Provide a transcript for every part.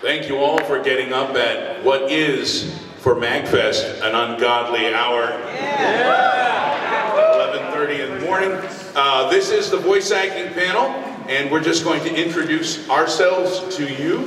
Thank you all for getting up at what is, for MAGFest, an ungodly hour. 11:30 in the morning. This is the voice acting panel, and we're just going to introduce ourselves to you,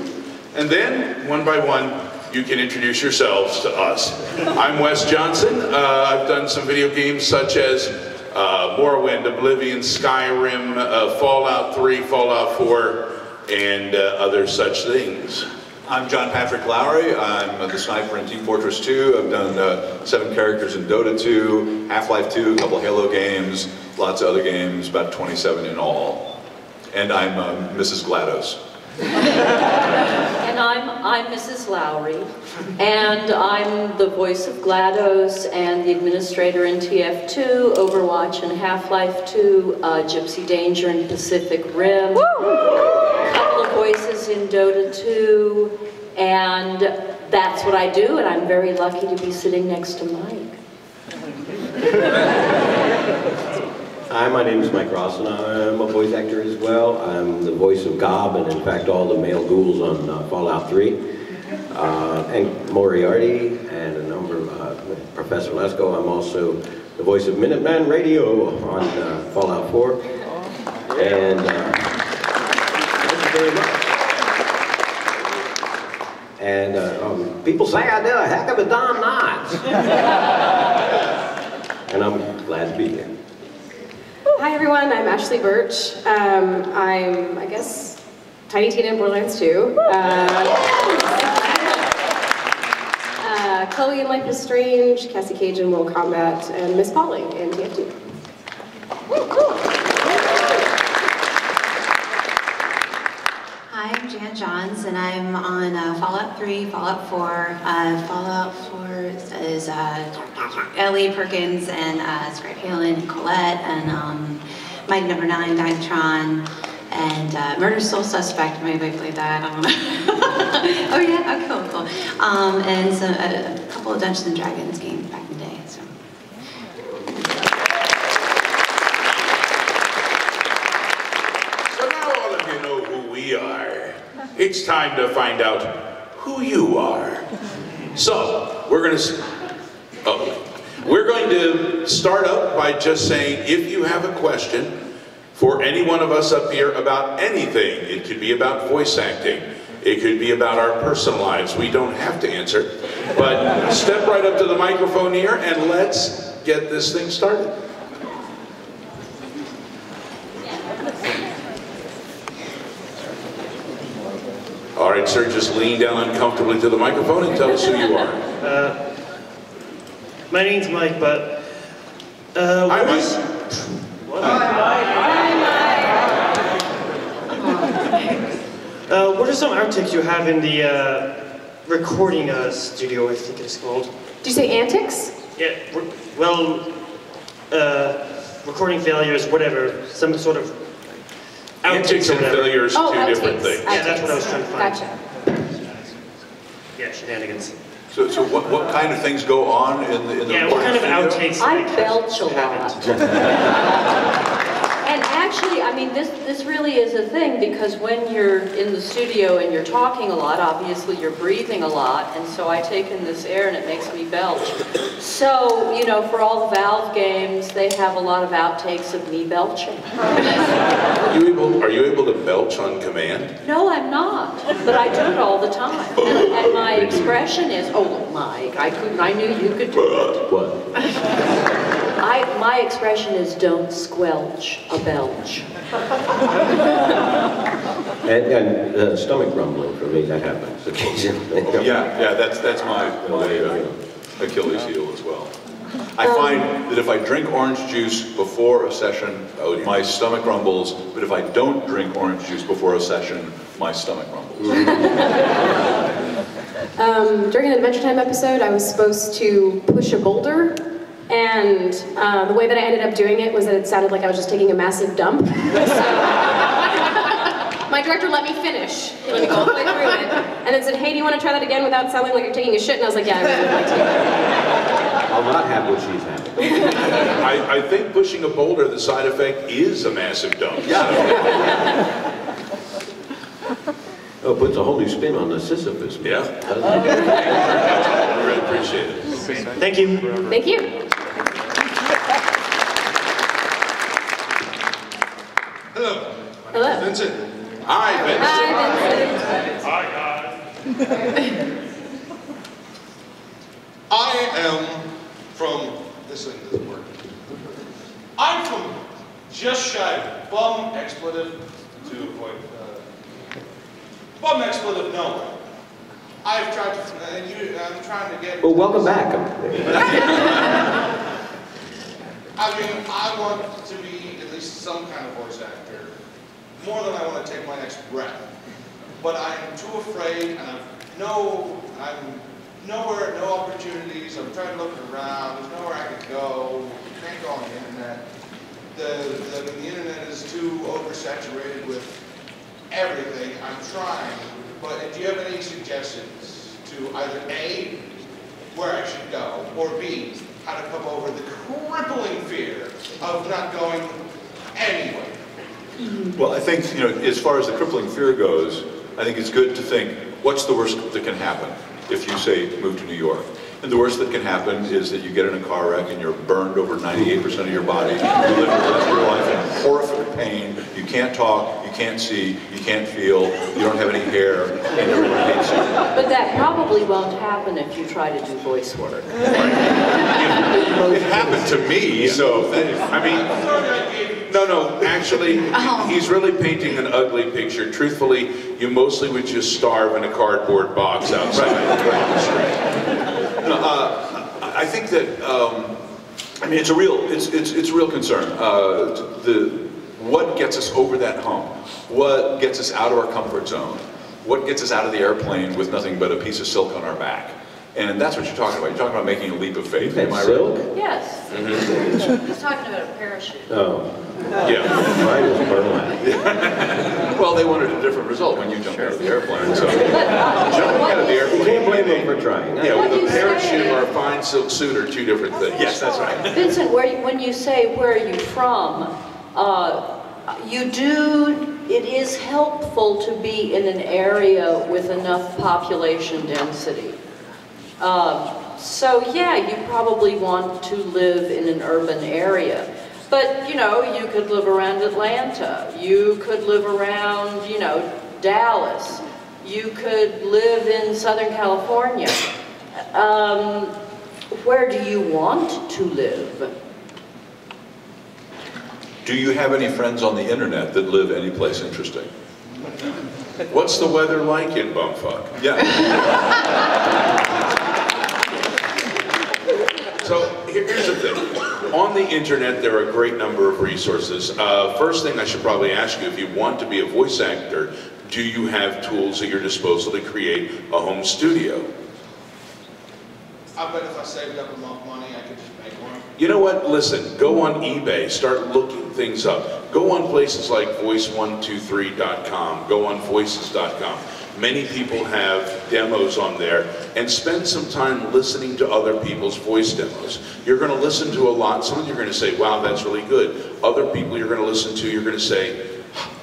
and then, one by one, you can introduce yourselves to us. I'm Wes Johnson. I've done some video games such as Morrowind, Oblivion, Skyrim, Fallout 3, Fallout 4, and other such things. I'm Patrick Lowrie. I'm the sniper in Team Fortress 2. I've done 7 characters in Dota 2, Half-Life 2, a couple Halo games, lots of other games, about 27 in all. And I'm Mrs. GLaDOS. And I'm Mrs. Lowrie, and I'm the voice of GLaDOS and the administrator in TF2, Overwatch and Half-Life 2, Gypsy Danger and Pacific Rim, a couple of voices in Dota 2, and that's what I do, and I'm very lucky to be sitting next to Mike. Hi, my name is Mike Rosson. I'm a voice actor as well. I'm the voice of Gob and, in fact, all the male ghouls on Fallout 3. And Moriarty and a number of Professor Lesko. I'm also the voice of Minuteman Radio on Fallout 4. And thank you very much. And people say I did a heck of a Don Knotts. And I'm glad to be here. Hi everyone, I'm Ashly Burch. I'm, I guess, Tiny Tina in Borderlands 2. Chloe in Life is Strange, Cassie Cage in Mortal Kombat, and Miss Polly in TF2. Hi, I'm Jan Johns, and I'm on Fallout 3, Fallout 4. Fallout 4 is Ellie Perkins and Scribe Halen and Colette and Mike Number 9, Dynatron, and Murder Soul Suspect. Maybe played that. I don't know. Oh yeah, oh, cool. And so, a couple of Dungeons and Dragons games back in the day. So. So now all of you know who we are. It's time to find out who you are. So we're going to start up by just saying, if you have a question for any one of us up here about anything, it could be about voice acting, it could be about our personal lives, we don't have to answer, but step right up to the microphone here and let's get this thing started. All right, sir, just lean down uncomfortably to the microphone and tell us who you are. My name's Mike, but hi, Mike. What? What are some outtakes you have in the recording studio, I think it's called? Did you say antics? Yeah, well, recording failures, whatever, some sort of Antics and failures, oh, two outtakes. different things. Yeah, that's what I was trying to find. Gotcha. Yeah, shenanigans. So what kind of things go on in the Yeah, what kind of outtakes? I belch a lot. And actually, I mean, this really is a thing, because when you're in the studio and you're talking a lot, obviously you're breathing a lot, and so I take in this air and it makes me belch. So, you know, for all the Valve games, they have a lot of outtakes of me belching. Are you able to belch on command? No, I'm not, but I do it all the time. And my expression is, oh, Mike, I knew you could do it. What? My expression is, don't squelch a belch. And stomach rumbling for me, that happens occasionally. Yeah, that's my Achilles heel as well. I find that if I drink orange juice before a session, my stomach rumbles, but if I don't drink orange juice before a session, my stomach rumbles. During an Adventure Time episode, I was supposed to push a boulder, and the way that I ended up doing it was that it sounded like I was just taking a massive dump. So, my director let me finish. He let me go all the way through it, and then said, hey, do you want to try that again without sounding like you're taking a shit? And I was like, yeah, I really would like to. I'll not have what she's having. I think pushing a boulder, the side effect is a massive dump. Yeah. Oh, it puts a whole new spin on the Sisyphus. Yeah. We really appreciate it. Thank you. Thank you. Hello. Hello. Vincent. Hi, Vincent. Hi, Hi, guys. I am from, this thing doesn't work. I'm from just shy of bum expletive to avoid, bum expletive nowhere. I've tried to, I'm trying to get. Well, welcome back. I mean, I want to be at least some kind of voice actor, more than I want to take my next breath. But I'm too afraid, and I'm nowhere, no opportunities. I'm trying to look around. There's nowhere I could go. You can't go on the internet. The internet is too oversaturated with everything. I'm trying, but do you have any suggestions to either A, where I should go, or B, how to come over the crippling fear of not going anywhere? Well, I think, as far as the crippling fear goes, I think it's good to think, what's the worst that can happen if you say move to New York? And the worst that can happen is that you get in a car wreck and you're burned over 98% of your body. You live the rest of your life in horrific pain. You can't talk, you can't see, you can't feel, you don't have any hair, and everyone hates you. But that probably won't happen if you try to do voice work. It happened to me, so, I mean, no, actually, he's really painting an ugly picture. Truthfully, you mostly would just starve in a cardboard box outside on the street. I think that, I mean, it's a real concern. What gets us over that hump? What gets us out of our comfort zone? What gets us out of the airplane with nothing but a piece of silk on our back? And that's what you're talking about. You're talking about making a leap of faith. Am I Silk? right? Yes. He's talking about a parachute. Oh. Yeah. Mine was burlap. Well, they wanted a different result when you jumped out of the airplane. So Jumping out of the You airplane. can't blame them for trying. Yeah, What with you a parachute say- or a fine silk suit are two different things. yes, that's right. Vincent, when you say where are you from, it is helpful to be in an area with enough population density. So yeah, you probably want to live in an urban area. But, you could live around Atlanta. You could live around, Dallas. You could live in Southern California. Where do you want to live? Do you have any friends on the internet that live any place interesting? What's the weather like in Bumfuck? Yeah. So here's the thing. On the internet, there are a great number of resources. First thing I should probably ask you, if you want to be a voice actor, do you have tools at your disposal to create a home studio? I bet if I saved up enough money, I could just make one. You know what? Listen, go on eBay, start looking things up. Go on places like voice123.com, go on voices.com. Many people have demos on there, and spend some time listening to other people's voice demos. You're going to listen to a lot. Some of you are going to say, wow, that's really good. Other people you're going to listen to, you're going to say,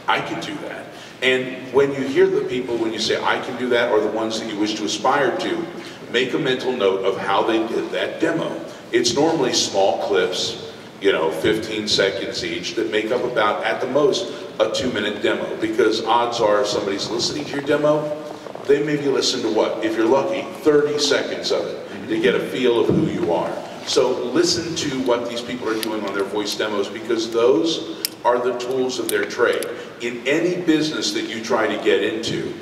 I can do that. And when you hear the people, when you say, I can do that, or the ones that you wish to aspire to, make a mental note of how they did that demo. It's normally small clips, 15 seconds each, that make up about, at the most, a 2-minute demo. Because odds are, if somebody's listening to your demo, they maybe listen to what? If you're lucky, 30 seconds of it to get a feel of who you are. So listen to what these people are doing on their voice demos, because those are the tools of their trade. In any business that you try to get into,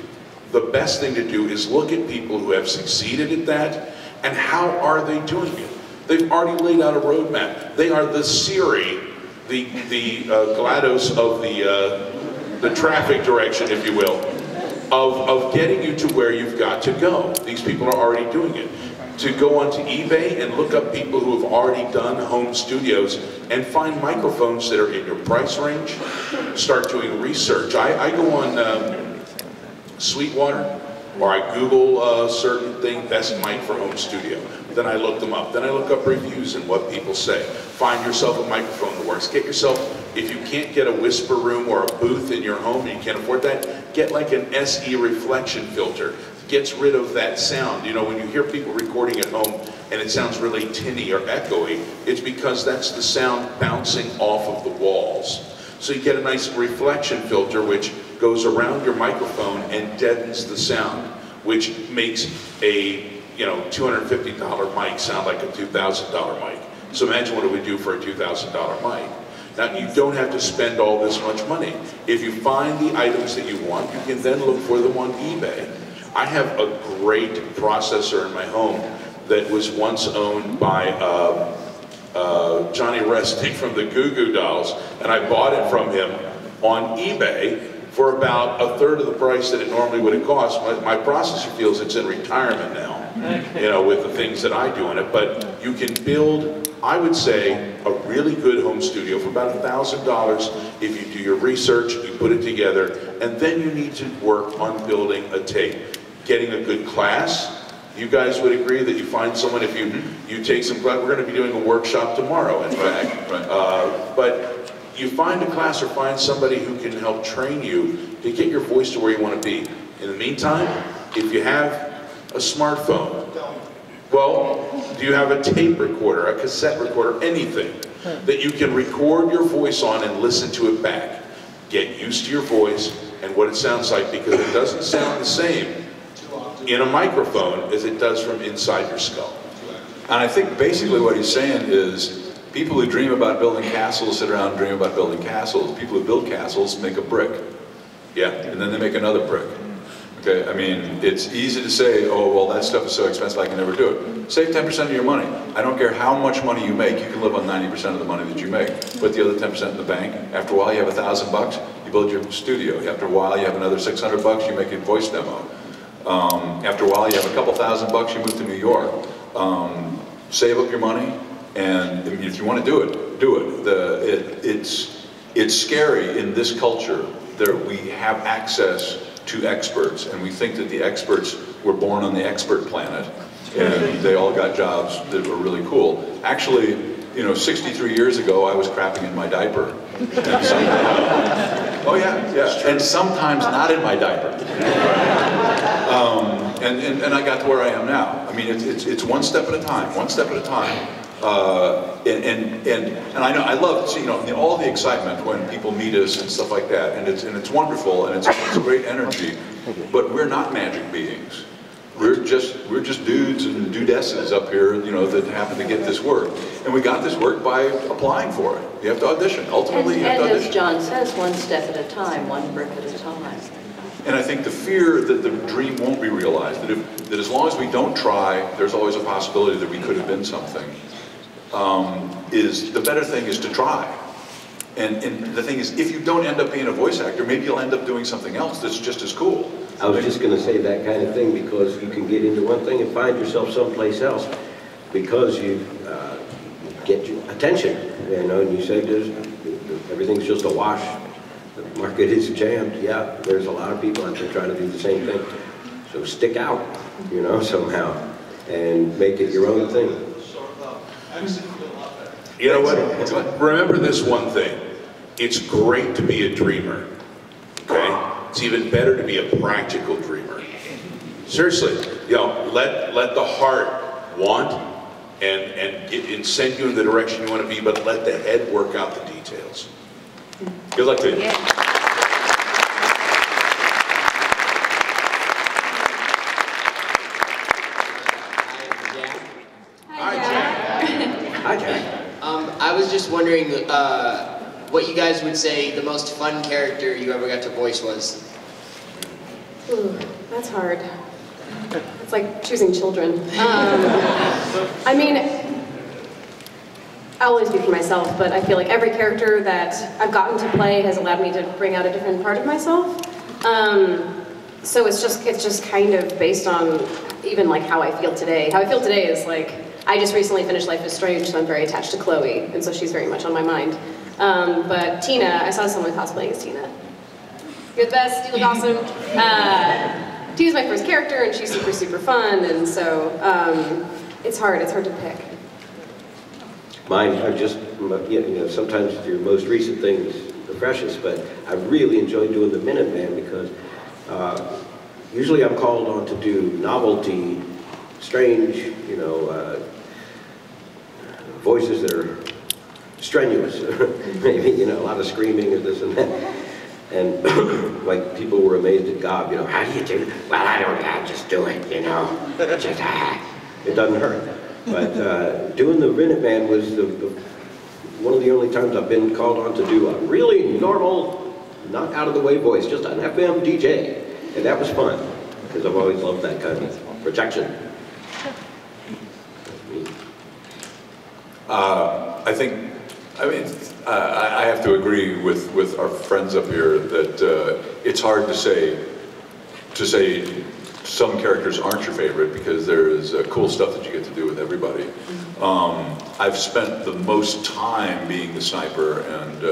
the best thing to do is look at people who have succeeded at that, and how are they doing it? They've already laid out a roadmap. They are the Siri, the GLaDOS of the traffic direction, if you will, of getting you to where you've got to go. These people are already doing it. To go onto eBay and look up people who have already done home studios and find microphones that are in your price range. Start doing research. I go on Sweetwater, or I Google a certain thing, best mic for home studio. Then I look them up. Then I look up reviews and what people say. Find yourself a microphone that works. Get yourself if you can't get a whisper room or a booth in your home and you can't afford that, get like an SE reflection filter. Gets rid of that sound. You know, when you hear people recording at home and it sounds really tinny or echoey, it's because that's the sound bouncing off of the walls. So you get a nice reflection filter which goes around your microphone and deadens the sound, which makes a, you know, $250 mic sound like a $2,000 mic. So imagine what it would do for a $2,000 mic. Now, you don't have to spend all this much money. If you find the items that you want, you can then look for them on eBay. I have a great processor in my home that was once owned by Johnny Resnick from the Goo Goo Dolls, and I bought it from him on eBay for about a third of the price that it normally would have cost. My processor feels it's in retirement now, you know, with the things that I do in it, but you can build, I would say, a really good home studio for about $1,000 if you do your research, you put it together, and then you need to work on building a tape. Getting a good class. You guys would agree that you find someone, if you take some class, we're going to be doing a workshop tomorrow, in fact. Right. But you find a class or find somebody who can help train you to get your voice to where you want to be. In the meantime, if you have a smartphone, well, do you have a tape recorder, a cassette recorder, anything that you can record your voice on and listen to it back? Get used to your voice and what it sounds like, because it doesn't sound the same in a microphone as it does from inside your skull. And I think basically what he's saying is people who dream about building castles sit around and dream about building castles. People who build castles make a brick. Yeah. And then they make another brick. Okay, I mean, it's easy to say, oh, well, that stuff is so expensive, I can never do it. Save 10% of your money. I don't care how much money you make, you can live on 90% of the money that you make. Put the other 10% in the bank. After a while, you have $1,000, you build your studio. After a while, you have another $600, you make a voice demo. After a while, you have a couple $1,000, you move to New York. Save up your money, and if you want to do it, do it. It's scary in this culture that we have access to experts, and we think that the experts were born on the expert planet, and they all got jobs that were really cool. Actually, you know, 63 years ago, I was crapping in my diaper. Oh yeah, and sometimes not in my diaper. And I got to where I am now. I mean, it's one step at a time, one step at a time. And I know, I love, you know, all the excitement when people meet us and stuff like that, and it's wonderful, and it's great energy, but we're not magic beings. We're just dudes and dudesses up here, you know, that happen to get this work. And we got this work by applying for it. You have to audition. Ultimately, you have to audition. And as John says, one step at a time, one brick at a time. And I think the fear that the dream won't be realized, that as long as we don't try, there's always a possibility that we could have been something, is the better thing is to try. And the thing is, if you don't end up being a voice actor, maybe you'll end up doing something else that's just as cool. I was just going to say that kind of thing, because you can get into one thing and find yourself someplace else because you get your attention, you know, and you say everything's just a wash. The market is jammed. Yeah, there's a lot of people out there trying to do the same thing. So stick out, you know, somehow, and make it your own thing. You know what? Remember this one thing. It's great to be a dreamer, okay? It's even better to be a practical dreamer. Seriously, you know, let the heart want and send you in the direction you want to be, but let the head work out the details. Good luck to you. Yeah. Hi, Jack. Hi, Jack. I was just wondering what you guys would say the most fun character you ever got to voice was. Ooh, that's hard. It's like choosing children. I mean, I'll only speak for myself, but I feel like every character that I've gotten to play has allowed me to bring out a different part of myself. So it's just kind of based on even like how I feel today. How I feel today is like, I just recently finished Life is Strange, so I'm very attached to Chloe, and so she's very much on my mind. But Tina, I saw someone cosplaying as Tina. You're the best, you look awesome. Tina's my first character, and she's super, super fun, and so it's hard to pick. Mine are just, you know, sometimes your most recent thing is the freshest, but I really enjoy doing the Minuteman because usually I'm called on to do novelty, strange, you know, voices that are strenuous, maybe, you know, a lot of screaming or this and that. And like people were amazed at Gob, you know, how do you do it? Well, I don't know, I just do it, you know, just, it doesn't hurt. But doing the Minuteman was one of the only times I've been called on to do a really normal, not out of the way voice, just an FM DJ. And that was fun, because I've always loved that kind of projection. I have to agree with our friends up here that it's hard to say some characters aren't your favorite because there is cool stuff that you get to do with everybody. I've spent the most time being the sniper, and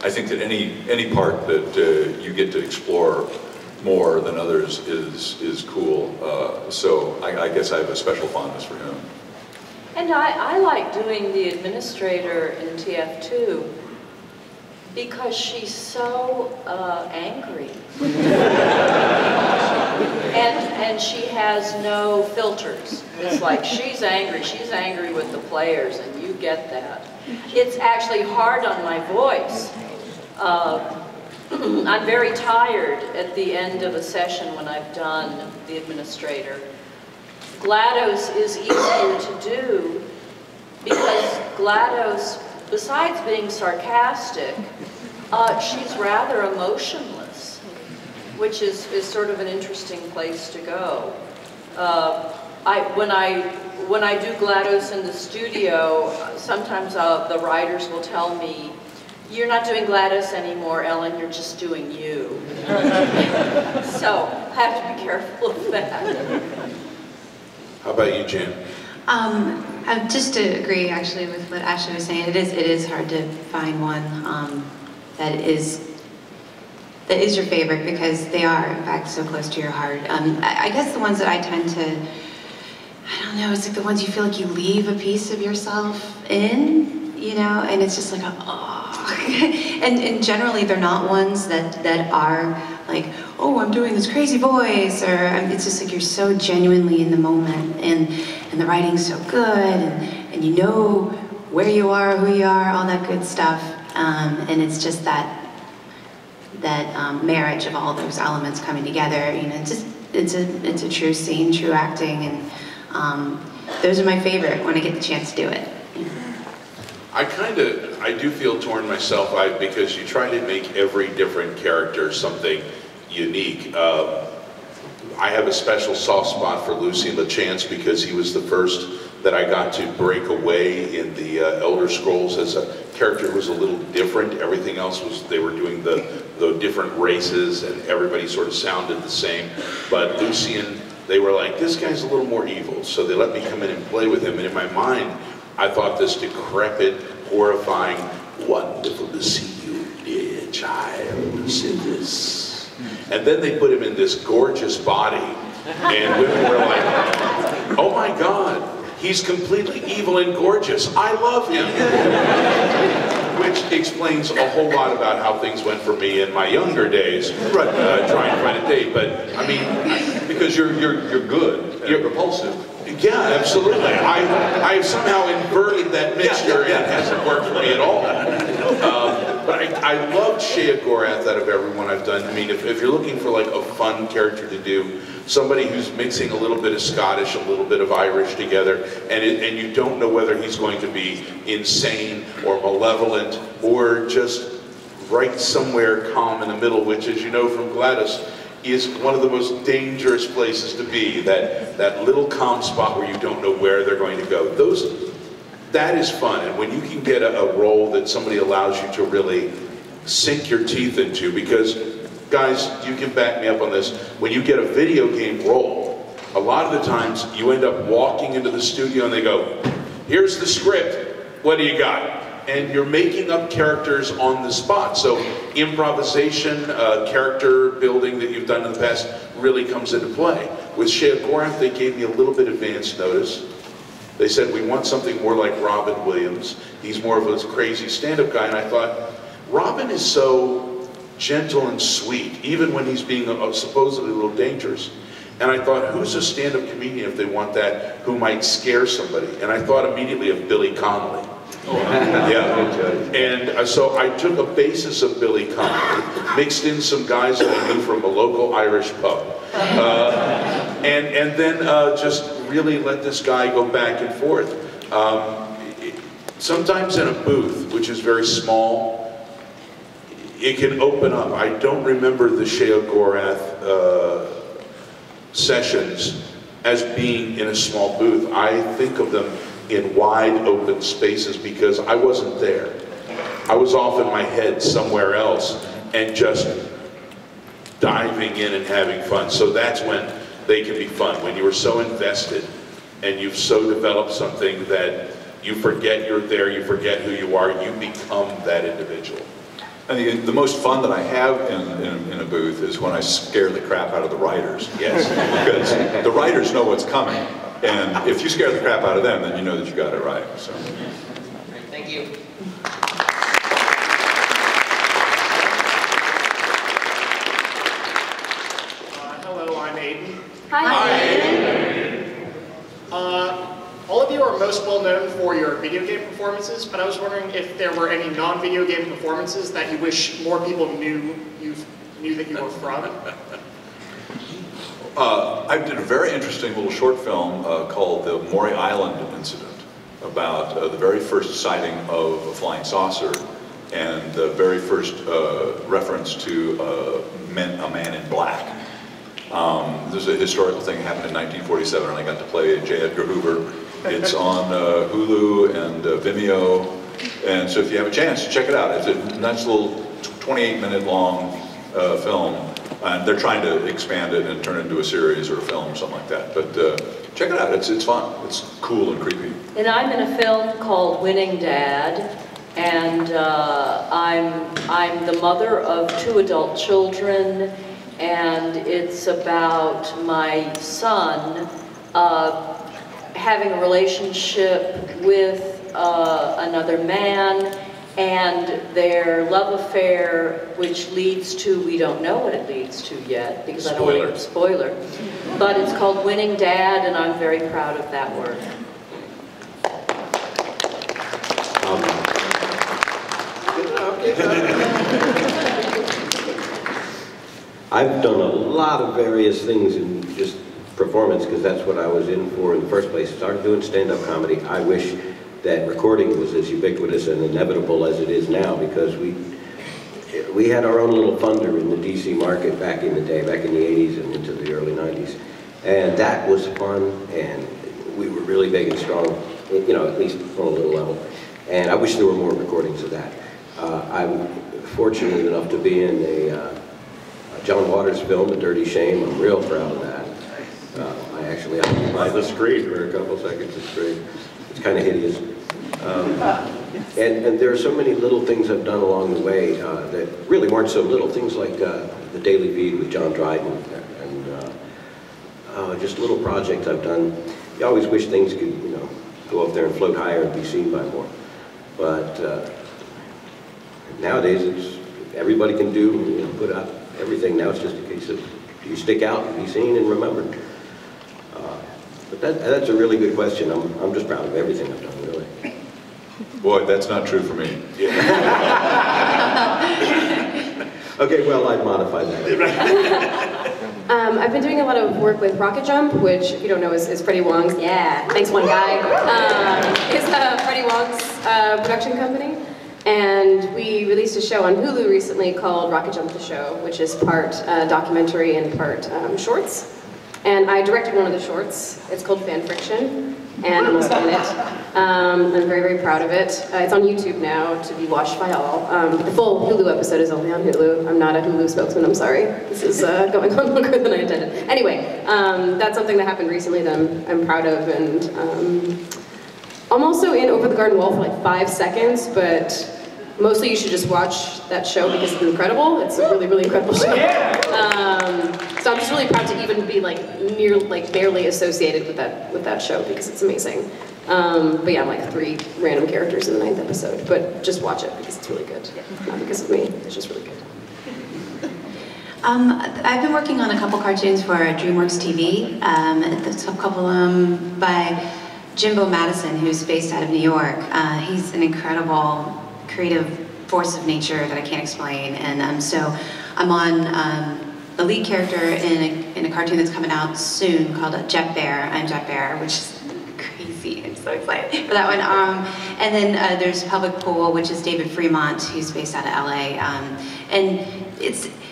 I think that any part that you get to explore more than others is cool. So I guess I have a special fondness for him. And I like doing the administrator in TF2 because she's so angry. and she has no filters. It's like she's angry with the players, and you get that. It's actually hard on my voice. I'm very tired at the end of a session when I've done the administrator. GLaDOS is easier to do because GLaDOS, besides being sarcastic, she's rather emotionless, which is sort of an interesting place to go. When I do GLaDOS in the studio, sometimes the writers will tell me, "You're not doing GLaDOS anymore, Ellen, you're just doing you." So I have to be careful of that. How about you, Jan? Just to agree, actually, with what Ashly was saying, it is hard to find one that is your favorite because they are, in fact, so close to your heart. I guess the ones that I tend to, I don't know, it's like the ones you feel like you leave a piece of yourself in, you know, and it's just like oh. and generally they're not ones that are like, oh, I'm doing this crazy voice, or it's just like you're so genuinely in the moment, and the writing's so good, and you know where you are, who you are, all that good stuff, and it's just that marriage of all those elements coming together. You know, it's a true scene, true acting, and those are my favorite when I get the chance to do it. I do feel torn myself because you try to make every different character something unique. I have a special soft spot for Lucy LeChance because he was the first that I got to break away in the Elder Scrolls as a character who was a little different. Everything else was, they were doing the different races and everybody sort of sounded the same. But Lucian, they were like, this guy's a little more evil. So they let me come in and play with him. And in my mind, I thought this decrepit, horrifying, wonderful to see you, dear child, said this. And then they put him in this gorgeous body, and women were like, oh my God, he's completely evil and gorgeous. I love him. Which explains a whole lot about how things went for me in my younger days, trying to find a date. But I mean, because you're good, you're repulsive. Yeah, absolutely. I have somehow inverted that mixture and it hasn't worked for me at all. But I loved Shea Gorath out of everyone I've done. I mean, if you're looking for like a fun character to do, somebody who's mixing a little bit of Scottish, a little bit of Irish together, and you don't know whether he's going to be insane or malevolent or just right somewhere calm in the middle, which, as you know from GLaDOS, is one of the most dangerous places to be, that little calm spot where you don't know where they're going to go. That is fun, and when you can get a role that somebody allows you to really sink your teeth into, because, guys, you can back me up on this, when you get a video game role, a lot of the times you end up walking into the studio and they go, here's the script, what do you got? And you're making up characters on the spot. So improvisation, character building that you've done in the past really comes into play. With Shea Gorath, they gave me a little bit advance notice. They said, we want something more like Robin Williams. He's more of a crazy stand-up guy. And I thought, Robin is so gentle and sweet, even when he's being supposedly a little dangerous. And I thought, who's a stand-up comedian if they want that, who might scare somebody? And I thought immediately of Billy Connolly. Yeah. And so I took a basis of Billy Connolly, mixed in some guys that I knew from a local Irish pub, and then just really let this guy go back and forth. Sometimes in a booth, which is very small, it can open up. I don't remember the Shea Gorath sessions as being in a small booth. I think of them in wide open spaces because I wasn't there. I was off in my head somewhere else and just diving in and having fun. So that's when they can be fun, when you are so invested and you've so developed something that you forget you're there, you forget who you are, you become that individual. And the most fun that I have in a booth is when I scare the crap out of the writers. Yes. Because the writers know what's coming. And if you scare the crap out of them, then you know that you got it right. So. Thank you. Hello, I'm Aiden. Hi. All of you are most well known for your video game performances, but I was wondering if there were any non-video game performances that you wish more people knew that you were from. I did a very interesting little short film called The Maury Island Incident, about the very first sighting of a flying saucer and the very first reference to a man in black. There's a historical thing that happened in 1947, and I got to play J. Edgar Hoover. It's on Hulu and Vimeo, and so if you have a chance, check it out. It's a nice little 28-minute long film, and they're trying to expand it and turn it into a series or a film or something like that. But check it out. It's fun. It's cool and creepy. And I'm in a film called Winning Dad, and I'm the mother of 2 adult children, and it's about my son having a relationship with another man, and their love affair, which leads to, we don't know what it leads to yet, because I don't want to give a spoiler, but it's called Winning Dad, and I'm very proud of that work. I've done a lot of various things in just performance, because that's what I was in for in the first place. I started doing stand-up comedy. I wish that recording was as ubiquitous and inevitable as it is now, because we had our own little funder in the DC market back in the day, back in the 80s and into the early 90s. And that was fun, and we were really big and strong, you know, at least on a little level. And I wish there were more recordings of that. I'm fortunate enough to be in a John Waters film, A Dirty Shame. I'm real proud of that. I actually occupied the screen for a couple seconds. It's great. It's kind of hideous. And there are so many little things I've done along the way that really weren't so little. Things like the Daily Feed with John Dryden, and just little projects I've done. You always wish things could, you know, go up there and float higher and be seen by more. But nowadays, it's everybody can do, you know, put out everything. Now it's just a case of, do you stick out and be seen and remembered? But that's a really good question. I'm just proud of everything I've done, really. Boy, that's not true for me. Okay, well, I'd modify that. I've been doing a lot of work with Rocket Jump, which, if you don't know, is Freddie Wong's, yeah, thanks one guy, is Freddie Wong's production company. And we released a show on Hulu recently called Rocket Jump the Show, which is part documentary and part shorts. And I directed one of the shorts. It's called Fan Friction, and I'm also in it. I'm very, very proud of it. It's on YouTube now to be watched by all. The full Hulu episode is only on Hulu. I'm not a Hulu spokesman, I'm sorry. This is going on longer than I intended. Anyway, that's something that happened recently that I'm proud of, and I'm also in Over the Garden Wall for like 5 seconds, but mostly you should just watch that show because it's incredible. It's a really, really incredible show. So I'm just really proud to even be like barely associated with that show because it's amazing. But yeah, I'm like 3 random characters in the 9th episode. But just watch it because it's really good. Not because of me, it's just really good. I've been working on a couple cartoons for DreamWorks TV. There's a couple of them by Jimbo Madison, who's based out of New York. He's an incredible creative force of nature that I can't explain. And so I'm on the lead character in a cartoon that's coming out soon called Jet Bear. I'm Jet Bear, which is crazy. I'm so excited for that one. And then there's Public Pool, which is David Fremont, who's based out of LA. And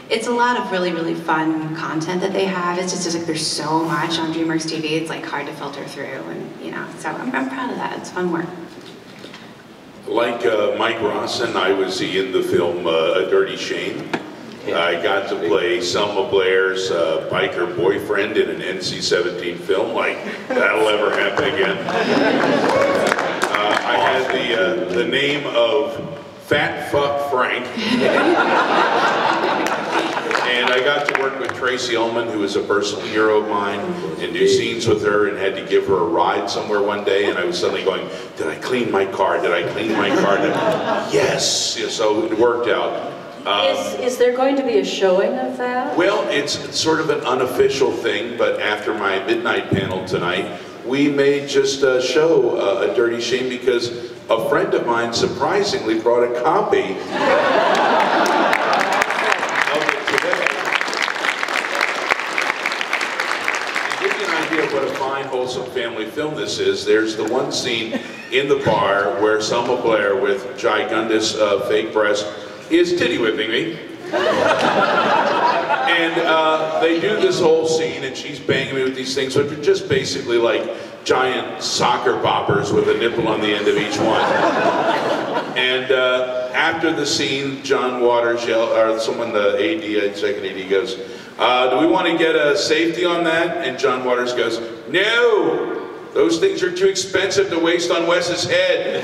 it's a lot of really, really fun content that they have. It's just like there's so much on DreamWorks TV. It's like hard to filter through, and you know. So I'm proud of that. It's fun work. Like Mike Rosson, I was in the film A Dirty Shame. I got to play Selma Blair's biker boyfriend in an NC-17 film. Like, that'll ever happen again. I had the name of Fat Fuck Frank. And I got to work with Tracy Ullman, who is a personal hero of mine, and do scenes with her, and had to give her a ride somewhere one day, and I was suddenly going, did I clean my car? Did I clean my car? Yes! So it worked out. Is there going to be a showing of that? Well, it's sort of an unofficial thing, but after my midnight panel tonight, we may just show A Dirty Shame because a friend of mine surprisingly brought a copy of it today. To give you an idea of what a fine, wholesome family film this is, there's the one scene in the bar where Selma Blair with gigundous fake breast is titty whipping me. And they do this whole scene and she's banging me with these things, which are just basically like giant soccer boppers with a nipple on the end of each one. And after the scene, John Waters or someone, the AD, second AD goes, do we want to get a safety on that? And John Waters goes, no, those things are too expensive to waste on Wes's head.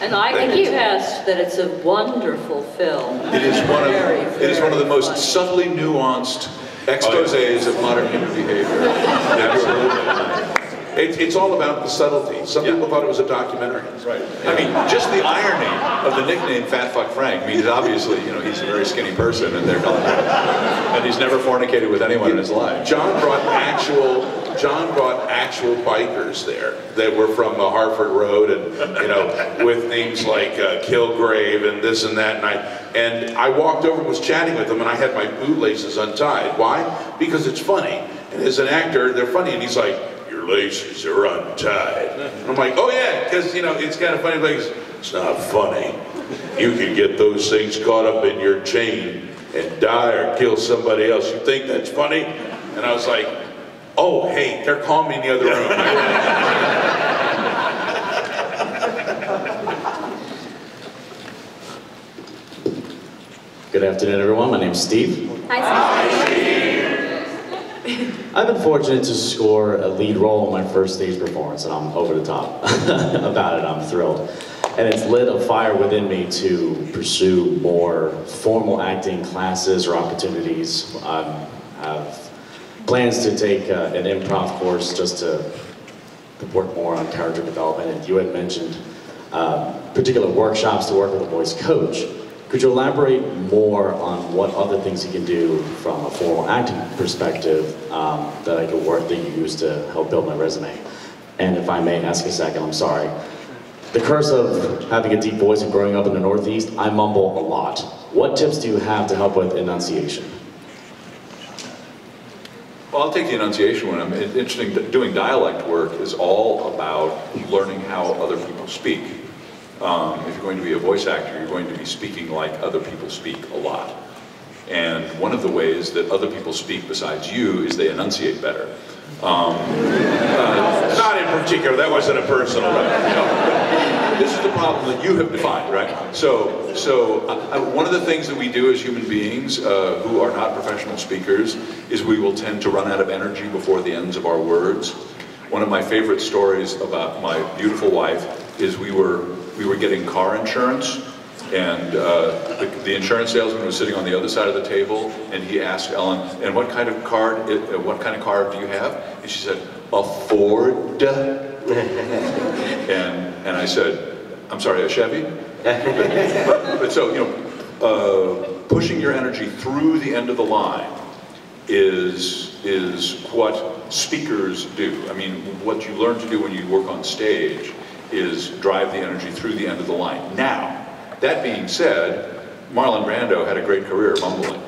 And I can attest that it's a wonderful film. It is one of the most subtly nuanced exposés of modern human behavior. Absolutely. It's all about the subtlety. Some people thought it was a documentary. Right. I mean, just the irony of the nickname Fat Fuck Frank means obviously, you know, he's a very skinny person and they're calling him, and he's never fornicated with anyone in his life. John brought actual bikers there that were from the Harford Road and, you know, with names like Kilgrave and this and that. And I walked over and was chatting with them and I had my bootlaces untied. Why? Because it's funny. And as an actor, they're funny. And he's like, your laces are untied. And I'm like, oh yeah, because, you know, it's kind of funny. Like, it's not funny. You can get those things caught up in your chain and die or kill somebody else. You think that's funny? And I was like, oh, hey, they're calling me in the other room. Good afternoon, everyone. My name's Steve. Hi, Steve. I've been fortunate to score a lead role in my first stage performance, and I'm over the top about it. I'm thrilled. And it's lit a fire within me to pursue more formal acting classes or opportunities. I have plans to take an improv course just to work more on character development. And you had mentioned particular workshops to work with a voice coach. Could you elaborate more on what other things you can do from a formal acting perspective that I could work, that you use to help build my resume? And if I may ask a second, I'm sorry. The curse of having a deep voice and growing up in the Northeast, I mumble a lot. What tips do you have to help with enunciation? Well, I'll take the enunciation one. I mean, it's interesting that doing dialect work is all about learning how other people speak. If you're going to be a voice actor, you're going to be speaking like other people speak a lot. And one of the ways that other people speak besides you is they enunciate better. Not in particular, that wasn't a personal. This is the problem that you have defined, right? So one of the things that we do as human beings who are not professional speakers is we will tend to run out of energy before the ends of our words. One of my favorite stories about my beautiful wife is we were getting car insurance, And the insurance salesman was sitting on the other side of the table, and he asked Ellen, "And what kind of car do you have?" And she said, "A Ford." and I said, "I'm sorry, a Chevy?" but so, you know, pushing your energy through the end of the line is what speakers do. I mean, what you learn to do when you work on stage is drive the energy through the end of the line. Now, that being said, Marlon Brando had a great career mumbling.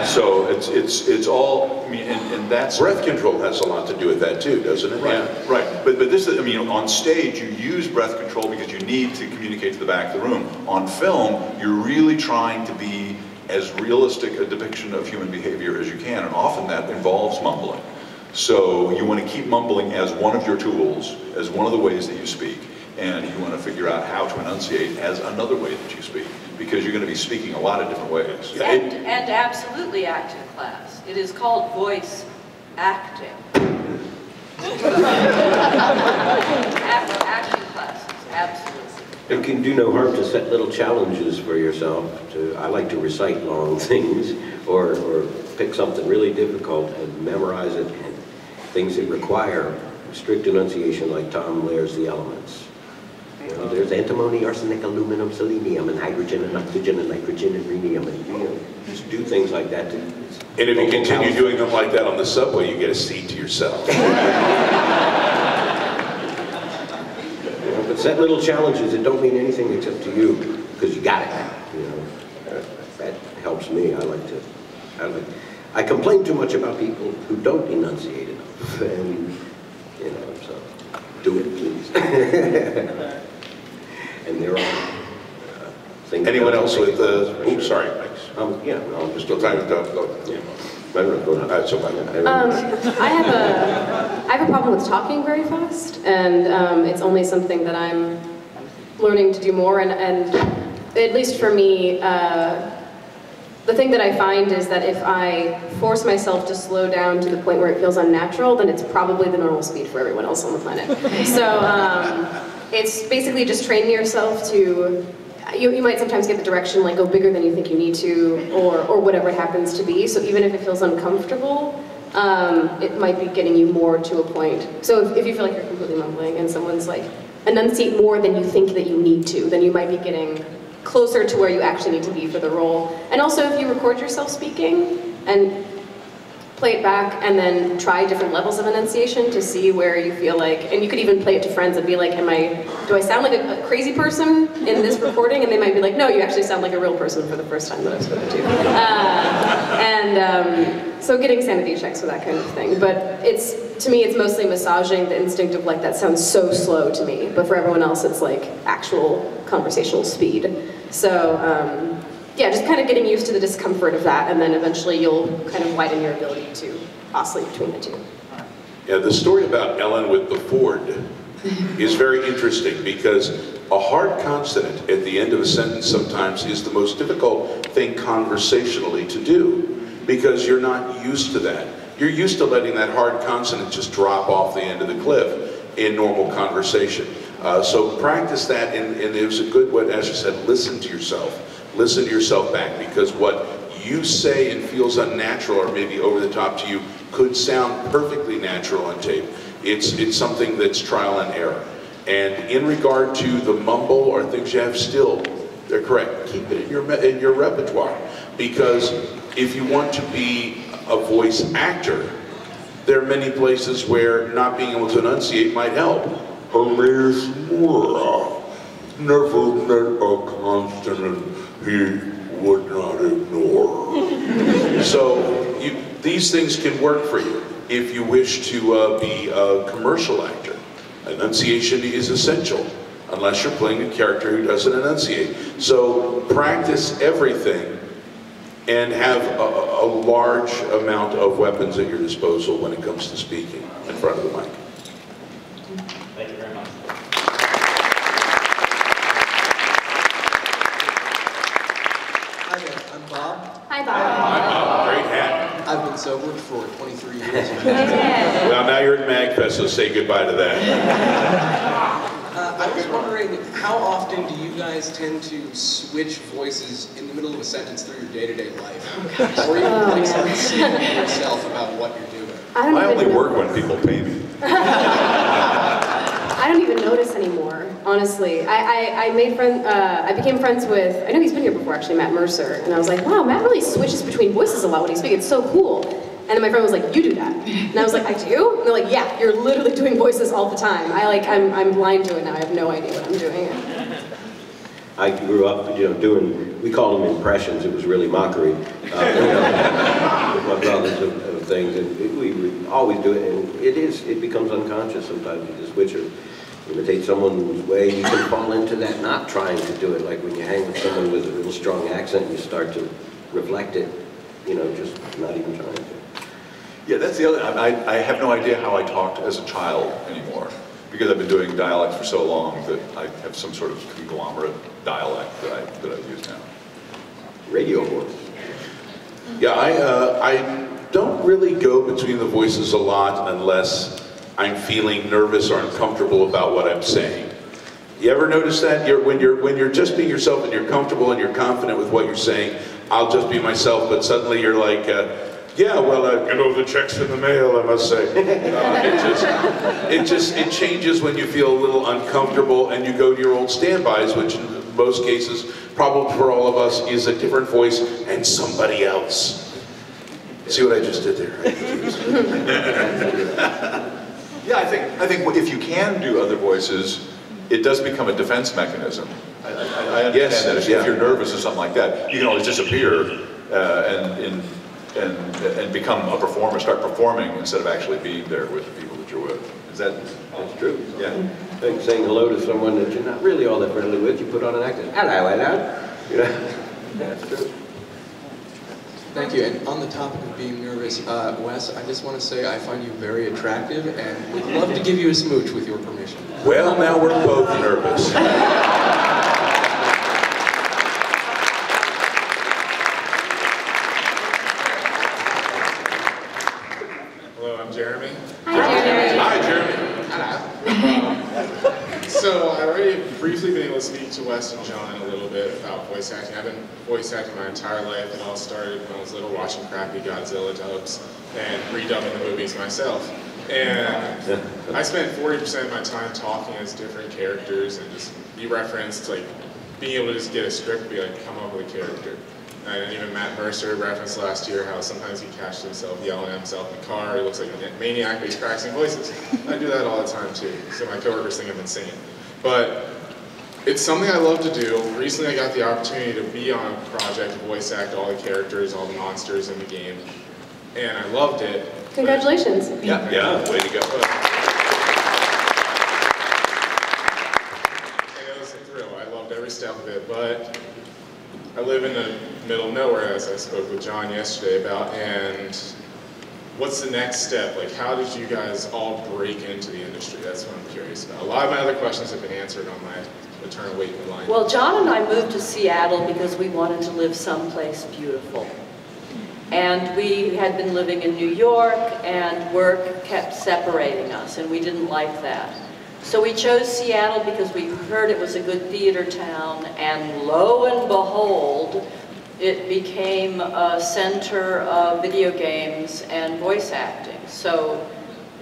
So it's all, I mean, and that's... Breath control has a lot to do with that too, doesn't it? Right, Yeah. right. But this is, I mean, on stage you use breath control because you need to communicate to the back of the room. On film, you're really trying to be as realistic a depiction of human behavior as you can, and often that involves mumbling. So you want to keep mumbling as one of your tools, as one of the ways that you speak, and you want to figure out how to enunciate as another way that you speak, because you're going to be speaking a lot of different ways. And absolutely acting class. It is called voice acting. Acting classes, absolutely. It can do no harm to set little challenges for yourself. I like to recite long things, or pick something really difficult and memorize it, and things that require strict enunciation, like Tom Lair's The Elements. You know, there's antimony, arsenic, aluminum, selenium, and hydrogen, and oxygen, and nitrogen, and rhenium, and you know, just do things like that. And if you continue doing them like that on the subway, you get a seat to yourself. But set little challenges that don't mean anything except to you, because you got it. You know, that helps me. I complain too much about people who don't enunciate enough, and you know, so do it, please. And there are things. Anyone else with oops, sorry. Yeah, no, I'm just Still time to go. Yeah. I have a problem with talking very fast, and it's only something that I'm learning to do more, and at least for me, the thing that I find is that if I force myself to slow down to the point where it feels unnatural, then it's probably the normal speed for everyone else on the planet. So it's basically just training yourself to, you might sometimes get the direction like go bigger than you think you need to, or whatever it happens to be. So even if it feels uncomfortable, it might be getting you more to a point. So if you feel like you're completely mumbling and someone's like, enunciate more than you think that you need to, then you might be getting closer to where you actually need to be for the role. And also if you record yourself speaking and play it back and then try different levels of enunciation to see where you feel like, and you could even play it to friends and be like, do I sound like a crazy person in this recording? And they might be like, no, you actually sound like a real person for the first time that I've spoken to. So getting sanity checks for that kind of thing. But to me, it's mostly massaging the instinct of like, that sounds so slow to me. But for everyone else, it's like actual conversational speed. So yeah, just kind of getting used to the discomfort of that, and then eventually you'll kind of widen your ability to oscillate between the two. Yeah, the story about Ellen with the Ford is very interesting, because a hard consonant at the end of a sentence sometimes is the most difficult thing conversationally to do, because you're not used to that. You're used to letting that hard consonant just drop off the end of the cliff in normal conversation. So practice that, and it was a good, what Ashly said, listen to yourself. Listen to yourself back, because what you say and feels unnatural or maybe over the top to you could sound perfectly natural on tape. It's something that's trial and error. And in regard to the mumble or things you have still, they're correct. Keep it in your repertoire, because if you want to be a voice actor, there are many places where not being able to enunciate might help. Never met a consonant he would not ignore. So these things can work for you if you wish to be a commercial actor. Enunciation is essential, unless you're playing a character who doesn't enunciate. So practice everything and have a large amount of weapons at your disposal when it comes to speaking in front of the mic. Thank you very much. Hi there, I'm Bob. Hi, Bob. Hi, Bob. Great hat. I've been sober for 23 years. Well, now you're at MAGFest, so say goodbye to that. I was wondering, how often do you guys tend to switch voices in the middle of a sentence through your day-to-day life? Or you like start singing to yourself about what you're doing? I only work when people pay me. I don't even notice anymore, honestly. I became friends with, I know he's been here before actually, Matt Mercer, and I was like, wow, Matt really switches between voices a lot when he's speaking, it's so cool. And then my friend was like, you do that. And I was like, I do? And they're like, yeah, you're literally doing voices all the time. I'm blind to it now, I have no idea what I'm doing. I grew up, doing, we call them impressions, it was really mockery, with my brothers of things, and we would always do it, and it becomes unconscious sometimes. You just switch or imitate someone's way. You can fall into that not trying to do it, like when you hang with someone with a real strong accent, you start to reflect it, just not even trying to. Yeah, that's the other, I have no idea how I talked as a child anymore, because I've been doing dialects for so long that I have some sort of conglomerate dialect that I use now. Radio voice. Yeah, I don't really go between the voices a lot unless I'm feeling nervous or uncomfortable about what I'm saying. You ever notice that? When you're just being yourself and you're comfortable and you're confident with what you're saying, I'll just be myself, but suddenly you're like, yeah, well, the check's in the mail, I must say. It changes when you feel a little uncomfortable and you go to your old standbys, which in most cases, probably for all of us, is a different voice and somebody else. See what I just did there? Yeah, I think if you can do other voices, it does become a defense mechanism. I understand that if you're nervous or something like that, you can always disappear and become a performer, start performing instead of actually being there with the people that you're with. That's true. Yeah. Like saying hello to someone that you're not really all that friendly with, you put on an accent. Hello. That's true. Thank you. And on the topic of being nervous, Wes, I just want to say I find you very attractive and would love to give you a smooch with your permission. Well, now we're both nervous. Hello, I'm Jeremy. Hi, Jeremy. Hi, Jeremy. So I've already briefly been able to speak to Wes and John a little bit about voice acting. I've been voice acting my entire life. It all started when I was little, watching crappy Godzilla dubs and redubbing the movies myself. And I spent 40% of my time talking as different characters and just be referenced, like being able to just get a script, be like, come up with a character. And even Matt Mercer referenced last year how sometimes he catches himself yelling at himself in the car. He looks like a maniac, but he's practicing voices. I do that all the time too, so my coworkers think I'm insane. But it's something I love to do. Recently I got the opportunity to be on a project to voice act all the characters, all the monsters in the game, and I loved it. Congratulations. Yeah, way to go. It was a thrill. I loved every step of it, but I live in the middle of nowhere, as I spoke with John yesterday about, and what's the next step? Like, how did you guys all break into the industry? That's what I'm curious about. A lot of my other questions have been answered on my return wait in line. Well, John and I moved to Seattle because we wanted to live someplace beautiful. And we had been living in New York, and work kept separating us, and we didn't like that. So we chose Seattle because we heard it was a good theater town, and lo and behold, it became a center of video games and voice acting. So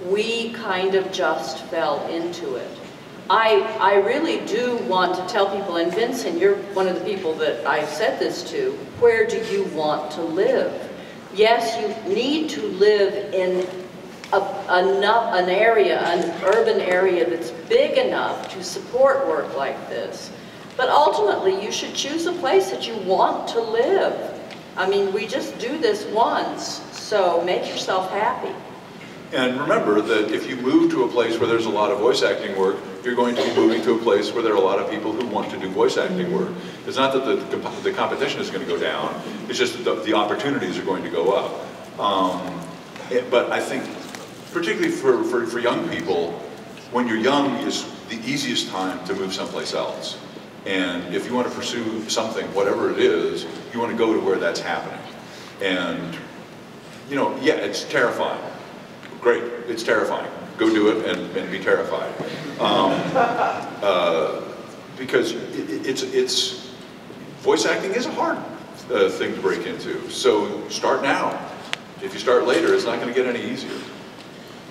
we kind of just fell into it. I really do want to tell people, and Vincent, you're one of the people that I've said this to, where do you want to live? Yes, you need to live in an area, an urban area that's big enough to support work like this. But ultimately, you should choose a place that you want to live. I mean, we just do this once, so make yourself happy. And remember that if you move to a place where there's a lot of voice acting work, you're going to be moving to a place where there are a lot of people who want to do voice acting work. It's not that the competition is going to go down, it's just that the opportunities are going to go up. But I think, particularly for young people, when you're young is the easiest time to move someplace else. And if you want to pursue something, whatever it is, you want to go to where that's happening. And, yeah, it's terrifying. Great, it's terrifying. go do it and be terrified. Because it's voice acting is a hard thing to break into. So start now. If you start later, it's not going to get any easier.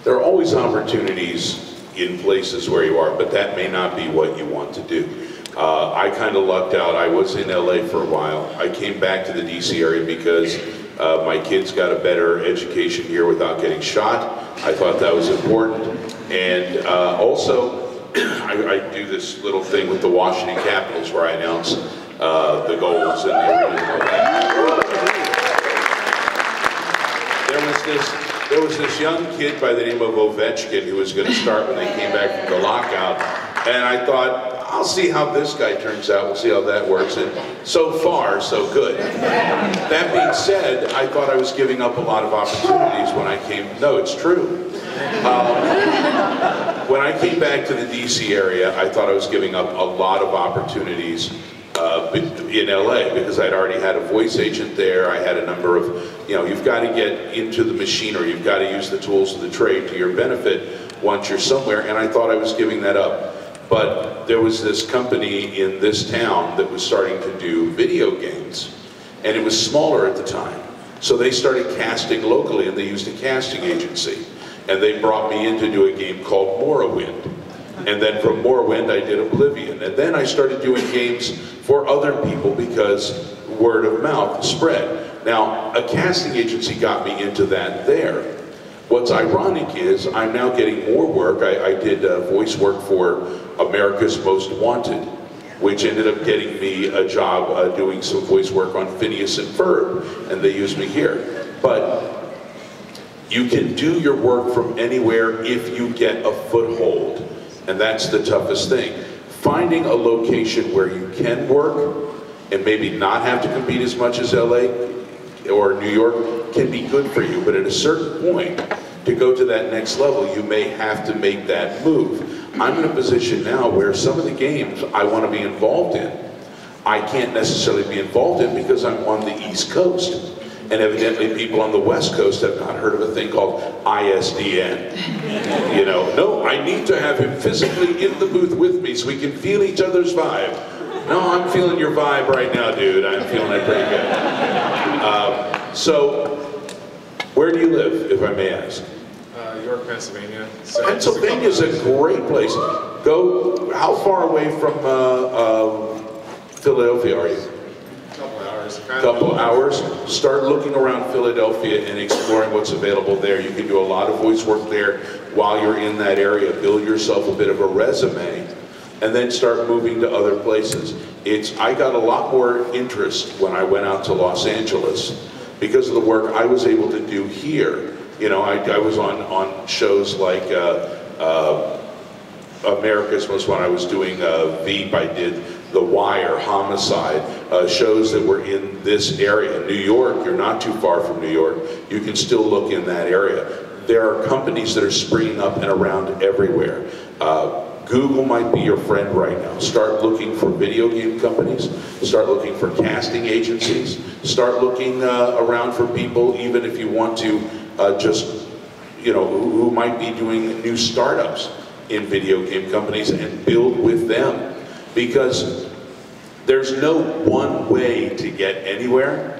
There are always opportunities in places where you are, but that may not be what you want to do. I kind of lucked out. I was in LA for a while. I came back to the DC area because my kids got a better education here without getting shot. I thought that was important. And also, I do this little thing with the Washington Capitals where I announce the goals and the arena and all that. There was this young kid by the name of Ovechkin who was going to start when they came back from the lockout, and I thought, I'll see how this guy turns out, we'll see how that works, and so far, so good. That being said, I thought I was giving up a lot of opportunities when I came, no, it's true. When I came back to the DC area, I thought I was giving up a lot of opportunities in LA because I'd already had a voice agent there. I had a number of, you've got to get into the machinery, you've got to use the tools of the trade to your benefit once you're somewhere, and I thought I was giving that up. But there was this company in this town that was starting to do video games, and it was smaller at the time. So they started casting locally, and they used a casting agency. And they brought me in to do a game called Morrowind. And then from Morrowind, I did Oblivion. And then I started doing games for other people because word of mouth spread. Now, a casting agency got me into that there. What's ironic is I'm now getting more work. I did voice work for America's Most Wanted, which ended up getting me a job doing some voice work on Phineas and Ferb, and they used me here. But you can do your work from anywhere if you get a foothold, and that's the toughest thing. Finding a location where you can work and maybe not have to compete as much as LA or New York can be good for you, but at a certain point, to go to that next level, you may have to make that move. I'm in a position now where some of the games I want to be involved in, I can't necessarily be involved in because I'm on the East Coast. And evidently people on the West Coast have not heard of a thing called ISDN. No, I need to have him physically in the booth with me so we can feel each other's vibe. No, I'm feeling your vibe right now, dude. I'm feeling it pretty good. So, where do you live, if I may ask? York, Pennsylvania. Pennsylvania's a great place. How far away from Philadelphia are you? Couple hours. Start looking around Philadelphia and exploring what's available there. You can do a lot of voice work there while you're in that area. Build yourself a bit of a resume and then start moving to other places. I got a lot more interest when I went out to Los Angeles because of the work I was able to do here. I was on shows like America's Most Wanted. I was doing Veep. I did The Wire, Homicide, shows that were in this area. New York, you're not too far from New York. You can still look in that area. There are companies that are springing up and around everywhere. Google might be your friend right now. Start looking for video game companies. Start looking for casting agencies. Start looking around for people, even if you want to who might be doing new startups in video game companies and build with them. Because there's no one way to get anywhere.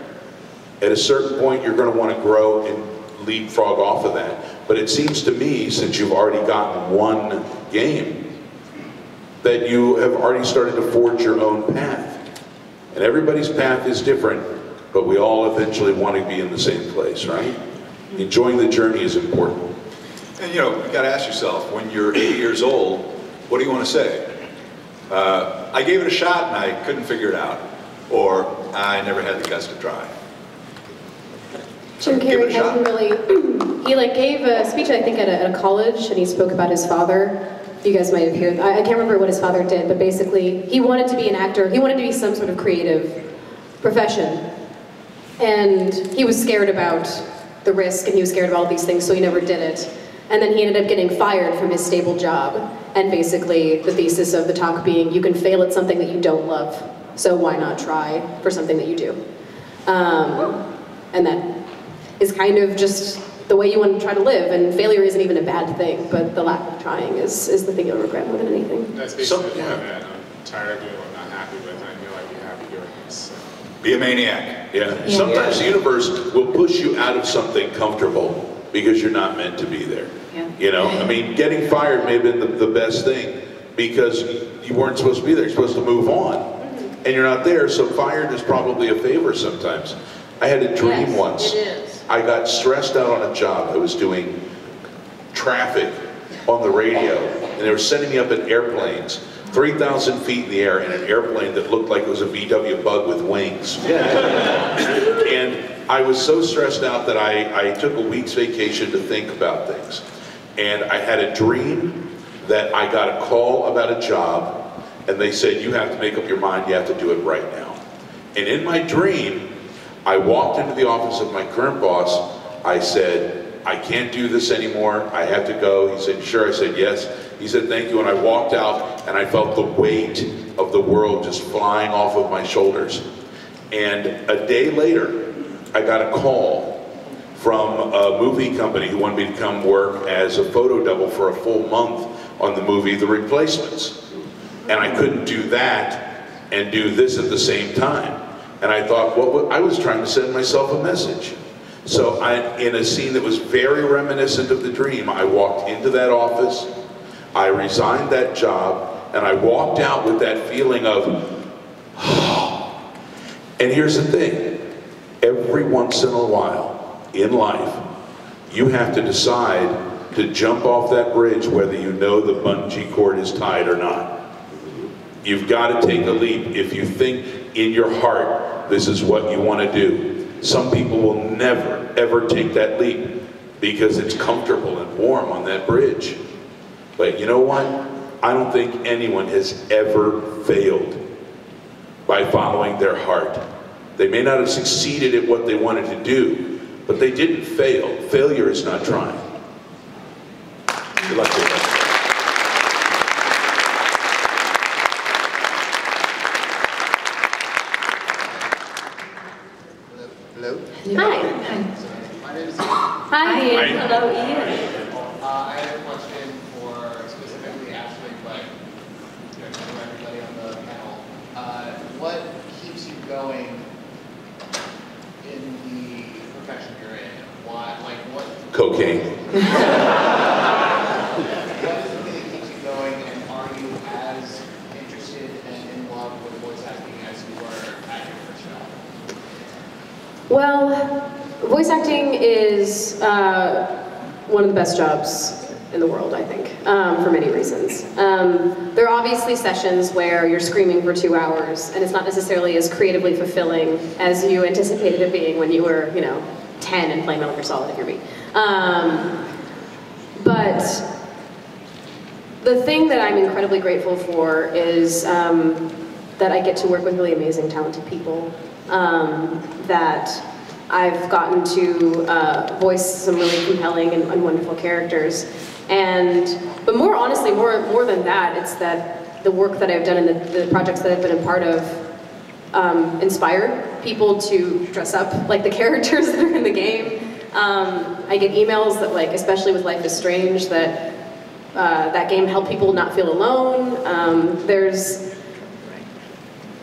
At a certain point, you're going to want to grow and leapfrog off of that. But it seems to me, since you've already gotten one game, that you have already started to forge your own path. And everybody's path is different, but we all eventually want to be in the same place, right? Enjoying the journey is important. And you got to ask yourself, when you're 80 years old, what do you want to say? I gave it a shot and I couldn't figure it out. Or, I never had the guts to try. Jim Carrey hasn't really, he gave a speech I think at a college, and he spoke about his father. You guys might have heard, I can't remember what his father did, but basically he wanted to be an actor, he wanted to be some sort of creative profession. And he was scared about the risk and he was scared of all these things, so he never did it. And then he ended up getting fired from his stable job. And basically the thesis of the talk being, you can fail at something that you don't love, so why not try for something that you do? And that is kind of just the way you want to try to live, and failure isn't even a bad thing, but the lack of trying is the thing you'll regret more than anything. That's basically the one that I'm tired of doing what I'm not happy with, and I feel like you're happy doing this. So. Be a maniac. Yeah. Sometimes the universe will push you out of something comfortable because you're not meant to be there. Yeah. You know, I mean, getting fired may have been the best thing because you weren't supposed to be there. You're supposed to move on, and you're not there. So fired is probably a favor sometimes. I had a dream once. It is. I got stressed out on a job. I was doing traffic on the radio, and they were sending me up in airplanes, 3,000 feet in the air, in an airplane that looked like it was a VW Bug with wings. And I was so stressed out that I took a week's vacation to think about things. And I had a dream that I got a call about a job, and they said, you have to make up your mind, you have to do it right now. And in my dream, I walked into the office of my current boss. I said, I can't do this anymore. I have to go. He said, sure. I said, yes. He said, thank you. And I walked out, and I felt the weight of the world just flying off of my shoulders. And a day later, I got a call from a movie company who wanted me to come work as a photo double for a full month on the movie The Replacements. And I couldn't do that and do this at the same time. And I thought, well, I was trying to send myself a message. So in a scene that was very reminiscent of the dream, I walked into that office, I resigned that job, and I walked out with that feeling of, oh. And here's the thing, every once in a while in life, you have to decide to jump off that bridge whether you know the bungee cord is tied or not. You've got to take a leap if you think in your heart this is what you want to do. Some people will never, ever take that leap because it's comfortable and warm on that bridge. But you know what? I don't think anyone has ever failed by following their heart. They may not have succeeded at what they wanted to do, but they didn't fail. Failure is not trying. Good luck to you. Hello? Hi. My name is Ian. Hi, Ian. Hello, Ian. I have a question for specifically Ashly, but for everybody on the panel. What keeps you going in the profession you're in? Why, like what? Cocaine. What is the thing that keeps you going, and are you as interested and in love with voice acting as you were at your first job? Well, voice acting is one of the best jobs in the world, I think, for many reasons. There are obviously sessions where you're screaming for 2 hours, and it's not necessarily as creatively fulfilling as you anticipated it being when you were, 10 and playing Metal Gear Solid, if you're me. But the thing that I'm incredibly grateful for is that I get to work with really amazing, talented people. That I've gotten to voice some really compelling and wonderful characters. But more honestly, more than that, it's that the work that I've done and the projects that I've been a part of inspire people to dress up like the characters that are in the game. I get emails that, like, especially with Life is Strange, that that game helped people not feel alone.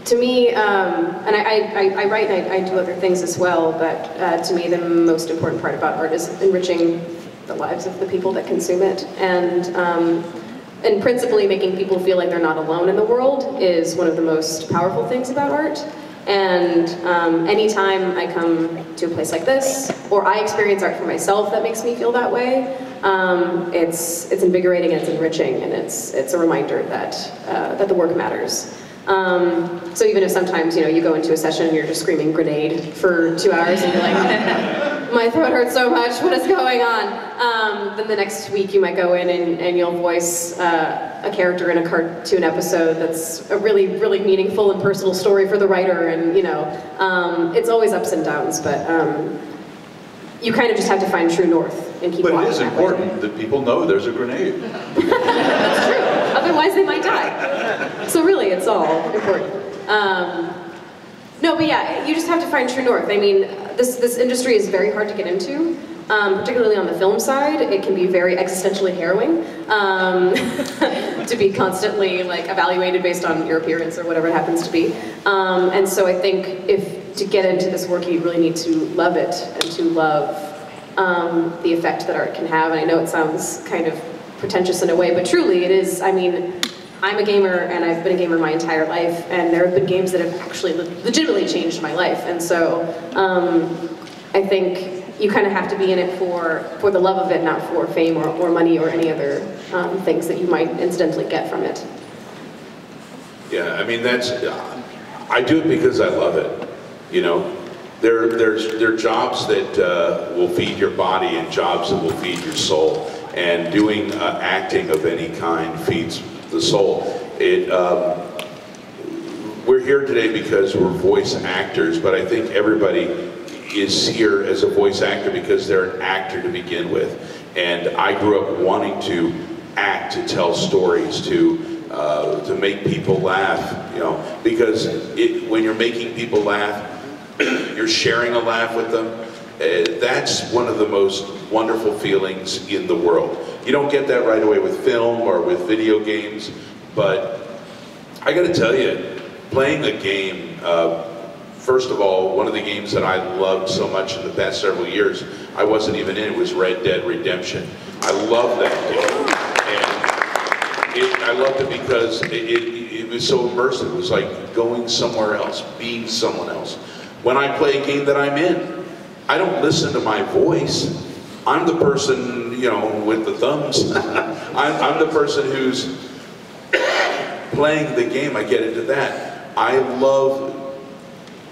To me, and I write and I do other things as well, but to me the most important part about art is enriching the lives of the people that consume it, and principally making people feel like they're not alone in the world is one of the most powerful things about art. And anytime I come to a place like this, or I experience art for myself that makes me feel that way, it's invigorating and it's enriching, and it's a reminder that the work matters. So even if sometimes, you go into a session and you're just screaming grenade for 2 hours and you're like, my throat hurts so much, what is going on? Then the next week you might go in and you'll voice a character in a cartoon episode that's a really, really meaningful and personal story for the writer, and it's always ups and downs, but you kind of just have to find true north and keep walking. But it is important that people know there's a grenade. That's true. Otherwise they might die. So really, it's all important. No, but yeah, you just have to find true north. I mean, this industry is very hard to get into. particularly on the film side, it can be very existentially harrowing to be constantly like evaluated based on your appearance or whatever it happens to be. And so I think to get into this work, you really need to love it and to love the effect that art can have. And I know it sounds kind of pretentious in a way, but truly it is. I mean, I'm a gamer and I've been a gamer my entire life, and there have been games that have actually legitimately changed my life. And so I think you kind of have to be in it for the love of it, not for fame or money or any other things that you might incidentally get from it. Yeah, I mean, I do it because I love it, you know. There are jobs that will feed your body and jobs that will feed your soul. And doing acting of any kind feeds the soul. We're here today because we're voice actors, but I think everybody is here as a voice actor because they're an actor to begin with. And I grew up wanting to act, to tell stories, to make people laugh, you know, because when you're making people laugh, you're sharing a laugh with them. That's one of the most wonderful feelings in the world. You don't get that right away with film or with video games, but I gotta tell you, playing a game, first of all, one of the games that I loved so much in the past several years, I wasn't even in it, was Red Dead Redemption. I love that game. And I loved it because it was so immersive. It was like going somewhere else, being someone else. When I play a game that I'm in, I don't listen to my voice. I'm the person, you know, with the thumbs. I'm the person who's playing the game. I get into that. I love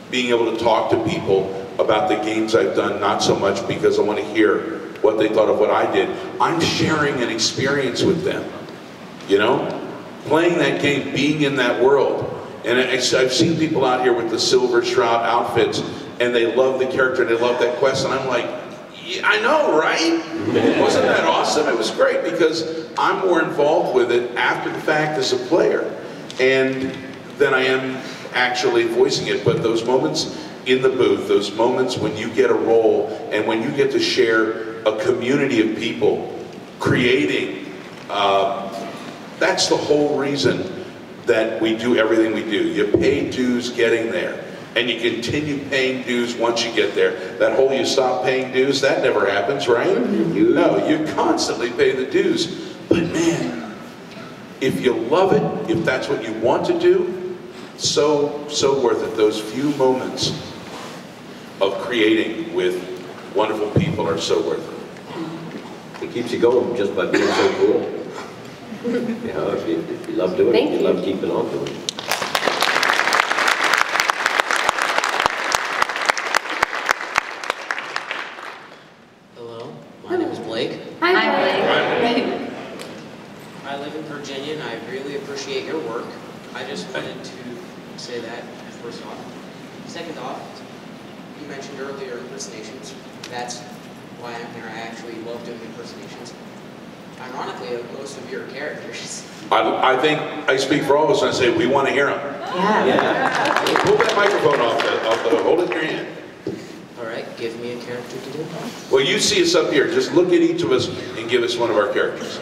being able to talk to people about the games I've done, not so much because I want to hear what they thought of what I did. I'm sharing an experience with them, you know? Playing that game, being in that world. And I've seen people out here with the Silver Shroud outfits, and they love the character, and they love that quest, and I'm like, yeah, I know, right? Wasn't that awesome? It was great, because I'm more involved with it after the fact as a player, and than I am actually voicing it. But those moments in the booth, those moments when you get a role, and when you get to share a community of people creating, that's the whole reason that we do everything we do. You pay dues getting there, and you continue paying dues once you get there. That whole you stop paying dues, that never happens, right? No, you constantly pay the dues. But man, if you love it, if that's what you want to do, so worth it. Those few moments of creating with wonderful people are so worth it. It keeps you going just by being so cool. You know, if you love doing it, you love keeping on doing it. Hello, my name is Blake. Hi, Blake. I live in Virginia and I really appreciate your work. I just wanted to say that, first off. Second off, you mentioned earlier impersonations. That's why I'm here. I actually love doing impersonations. Ironically, most of your characters. I think I speak for all of us when I say we want to hear them. Yeah. Pull that microphone off hold it in your hand. All right, give me a character to do. Well, you see us up here. Just look at each of us and give us one of our characters.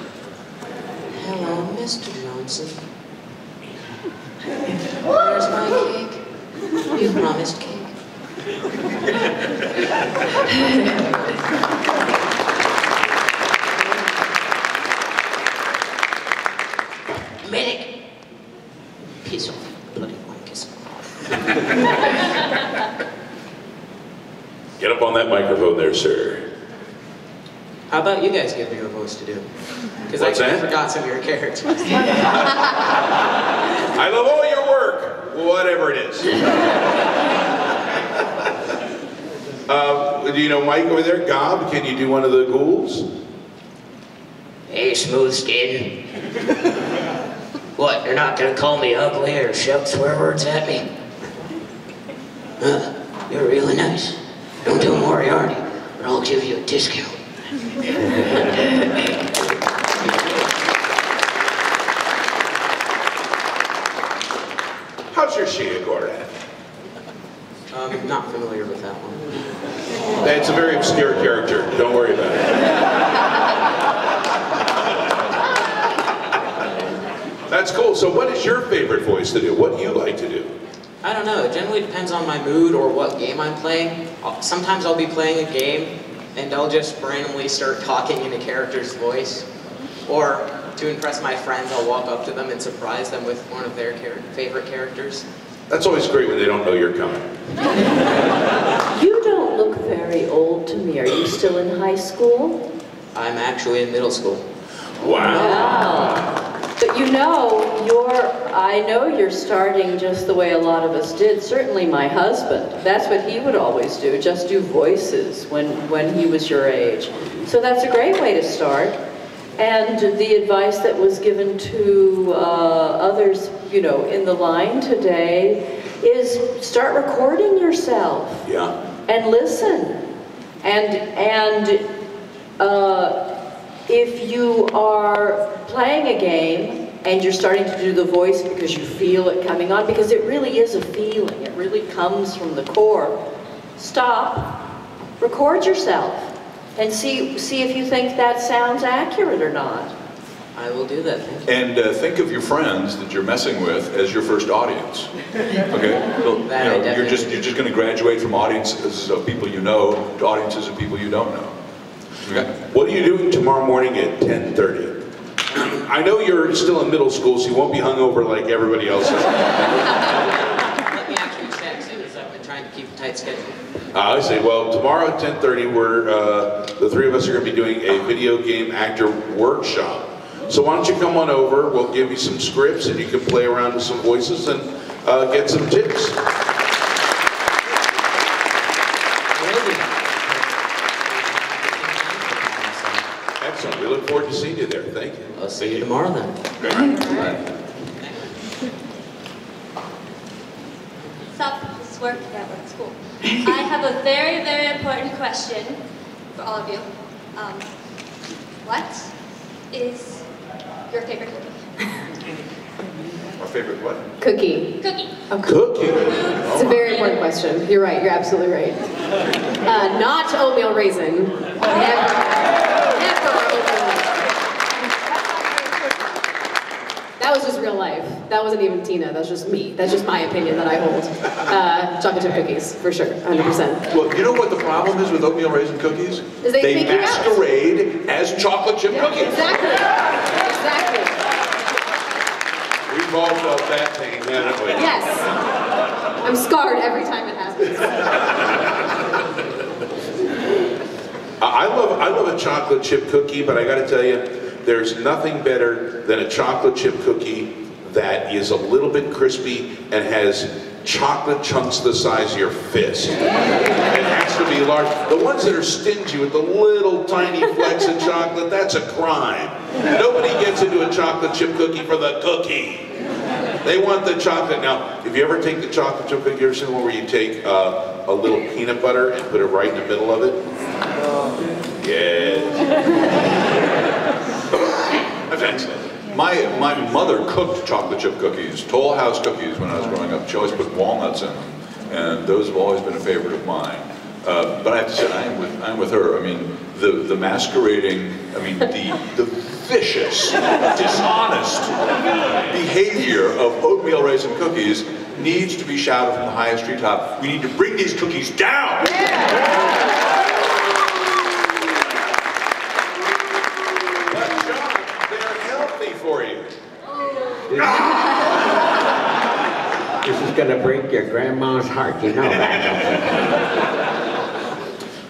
Hello, Mr. Johnson. Where's my cake? You promised cake. Medic! Piss off, bloody wankers. Get up on that microphone there, sir. How about you guys give me a voice to do? Because I forgot some of your characters. I love all your work, whatever it is. Do you know Mike over there? Gob, can you do one of the ghouls? Hey, smooth skin. What, you're not gonna call me ugly or shout swear words at me? You're really nice. Don't do Moriarty, or I'll give you a discount. How's your Shia Gordon? Not familiar with that one. It's a very obscure character. Don't worry about it. That's cool. So what is your favorite voice to do? What do you like to do? I don't know. It generally depends on my mood or what game I'm playing. Sometimes I'll be playing a game and I'll just randomly start talking in a character's voice. Or to impress my friends, I'll walk up to them and surprise them with one of their favorite characters. That's always great when they don't know you're coming. You don't look very old to me. Are you still in high school? I'm actually in middle school. Wow. But you know, I know you're starting just the way a lot of us did. Certainly my husband. That's what he would always do, just do voices when he was your age. So that's a great way to start. And the advice that was given to others, you know, in the line today is start recording yourself. Yeah. And listen. And if you are playing a game and you're starting to do the voice because you feel it coming on, because it really is a feeling, it really comes from the core, stop, record yourself, and see if you think that sounds accurate or not. I will do that, thank you. And think of your friends that you're messing with as your first audience. Okay? So, you know, you're just going to graduate from audiences of people you know to audiences of people you don't know. Okay? What are you doing tomorrow morning at 10:30? I know you're still in middle school, so you won't be hungover like everybody else is. Let me actually check, since I've been trying to keep a tight schedule. I see. Well, tomorrow at 10:30, the three of us are going to be doing a video game actor workshop. So why don't you come on over, we'll give you some scripts and you can play around with some voices and get some tips. Excellent. We look forward to seeing you there. Thank you. I'll see you tomorrow then. Great. Sup, this is work. Yeah, work's cool. I have a very, very important question for all of you. What is your favorite cookie? Our favorite what? Cookie. Cookie. Cookie? It's a very important question. You're right, you're absolutely right. Not oatmeal raisin. Never oatmeal raisin. That was just real life. That wasn't even Tina, that's just me. That's just my opinion that I hold. Chocolate chip cookies, for sure, 100%. Well, you know what the problem is with oatmeal raisin cookies? Is they fake you out. masquerade as chocolate chip cookies. Exactly. Exactly. We've all felt that pain, haven't we? Yes. I'm scarred every time it happens. I love a chocolate chip cookie, but I got to tell you, there's nothing better than a chocolate chip cookie that is a little bit crispy and has chocolate chunks the size of your fist. It has to be large. The ones that are stingy with the little tiny flecks of chocolate, that's a crime. Nobody gets into a chocolate chip cookie for the cookie. They want the chocolate. Now, if you ever take the chocolate chip cookie, you ever seen one where you take a little peanut butter and put it right in the middle of it? Yes. That's excellent. My mother cooked chocolate chip cookies, Toll House cookies, when I was growing up. She always put walnuts in them, and those have always been a favorite of mine. But I have to say, I'm with her. I mean, the masquerading, I mean, the vicious, dishonest behavior of oatmeal raisin cookies needs to be shouted from the highest treetop. We need to bring these cookies down! For you. This is gonna break your grandma's heart, you know that.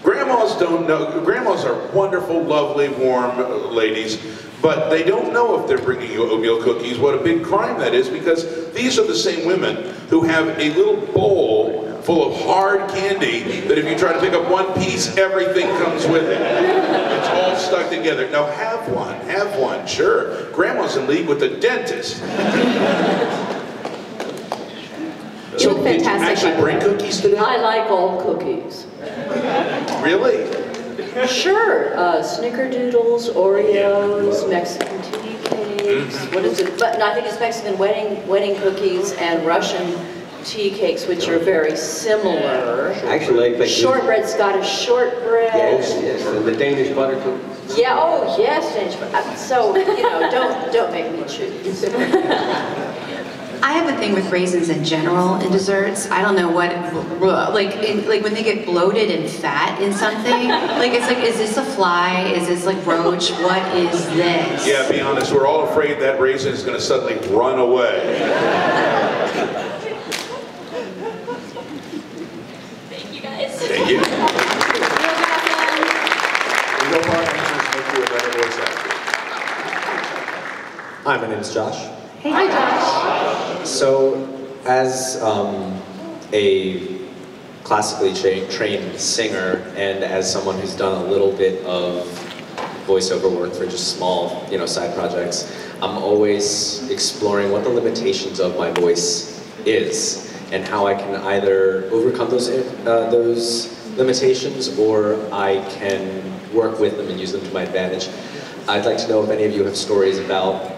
Grandmas don't know. Grandmas are wonderful, lovely, warm ladies, but they don't know if they're bringing you oatmeal cookies. What a big crime that is, because these are the same women who have a little bowl full of hard candy that if you try to pick up one piece, everything comes with it. It's all stuck together. Now have one, sure. Grandma's in league with the dentist. So did you actually bring cookies today? I like all cookies. Really? Sure. Snickerdoodles, Oreos, Mexican tea cakes. What is it? But I think it's Mexican wedding cookies and Russian tea cakes, which are very similar. Actually, like Shortbread, Scottish shortbread. Yes, and the Danish butter cookies. Yeah, oh yes, Danish butter. So, you know, don't make me choose. I have a thing with raisins in general in desserts. I don't know what, like when they get bloated and fat in something, like it's like, is this a fly? Is this like roach? What is this? Yeah, be honest, we're all afraid that raisin is going to suddenly run away. Thank you guys. Thank you. We hope our answers make you a better voice actor. Hi, my name is Josh. Hey, hi, Josh. So, as a classically trained singer, and as someone who's done a little bit of voiceover work for just small, side projects, I'm always exploring what the limitations of my voice is, and how I can either overcome those limitations, or I can work with them and use them to my advantage. I'd like to know if any of you have stories about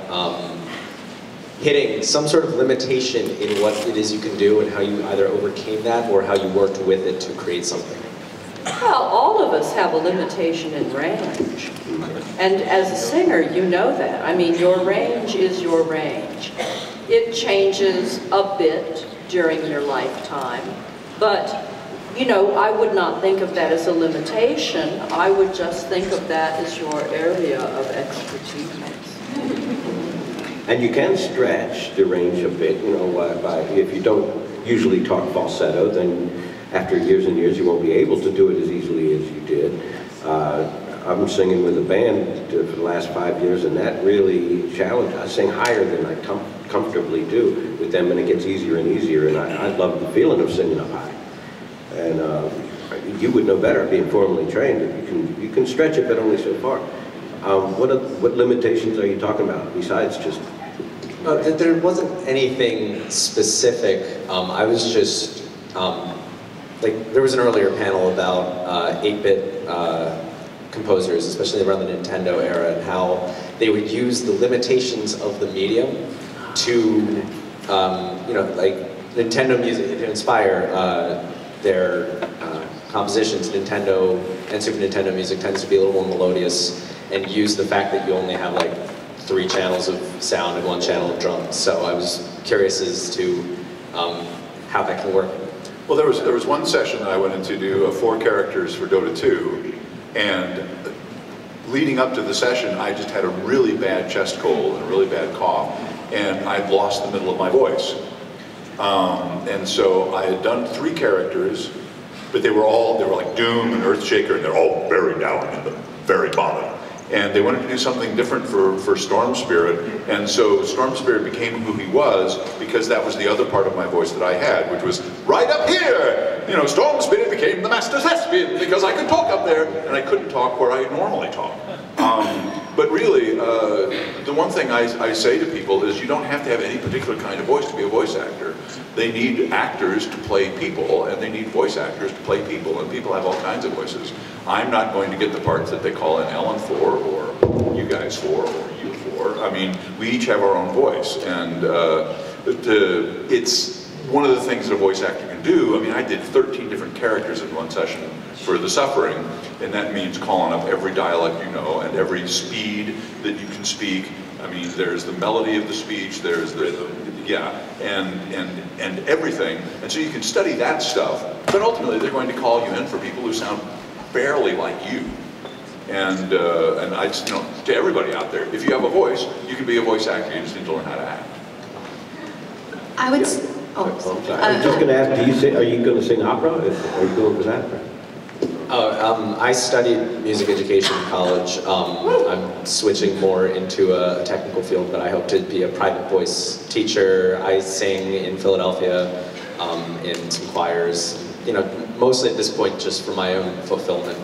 hitting some sort of limitation in what it is you can do, and how you either overcame that or how you worked with it to create something. Well, all of us have a limitation in range. And as a singer, you know that. I mean, your range is your range. It changes a bit during your lifetime, but I would not think of that as a limitation. I would just think of that as your area of expertise. And you can stretch the range a bit, if you don't usually talk falsetto, then after years and years you won't be able to do it as easily as you did. I'm singing with a band for the last 5 years, and that really challenged. I sing higher than I comfortably do with them, and it gets easier and easier, and I love the feeling of singing up high. And you would know better, being formally trained. You can stretch it, but only so far. What limitations are you talking about besides just? There wasn't anything specific. I was just there was an earlier panel about 8-bit composers, especially around the Nintendo era, and how they would use the limitations of the medium to, Nintendo music to inspire their compositions. Nintendo and Super Nintendo music tends to be a little more melodious, and use the fact that you only have 3 channels of sound and 1 channel of drums. So I was curious as to how that can work. Well, there was one session that I went in to do 4 characters for Dota 2, and leading up to the session, I just had a really bad chest cold and a really bad cough, and I'd lost the middle of my voice. And so I had done 3 characters, but they were like Doom and Earthshaker, and they're all very down in the very bottom. And they wanted to do something different for Storm Spirit, and so Storm Spirit became who he was, because that was the other part of my voice that I had, which was right up here. Storm Spirit became the master thespian because I could talk up there, and I couldn't talk where I normally talk. But really, the one thing I say to people is you don't have to have any particular kind of voice to be a voice actor. They need actors to play people, and they need voice actors to play people, and people have all kinds of voices. I'm not going to get the parts that they call in Ellen for, or you guys for, or you for. I mean, we each have our own voice, and it's one of the things that a voice actor can do. I mean, I did 13 different characters in one session for The Suffering, and that means calling up every dialect you know, and every speed that you can speak. I mean, there's the melody of the speech, there's and everything. And so you can study that stuff, but ultimately they're going to call you in for people who sound barely like you. And I just, to everybody out there, if you have a voice, you can be a voice actor, you just need to learn how to act. I would, I'm just going to ask, are you going to sing opera? Are you going for that? I studied music education in college. I'm switching more into a technical field, but I hope to be a private voice teacher. I sing in Philadelphia in some choirs, mostly at this point just for my own fulfillment.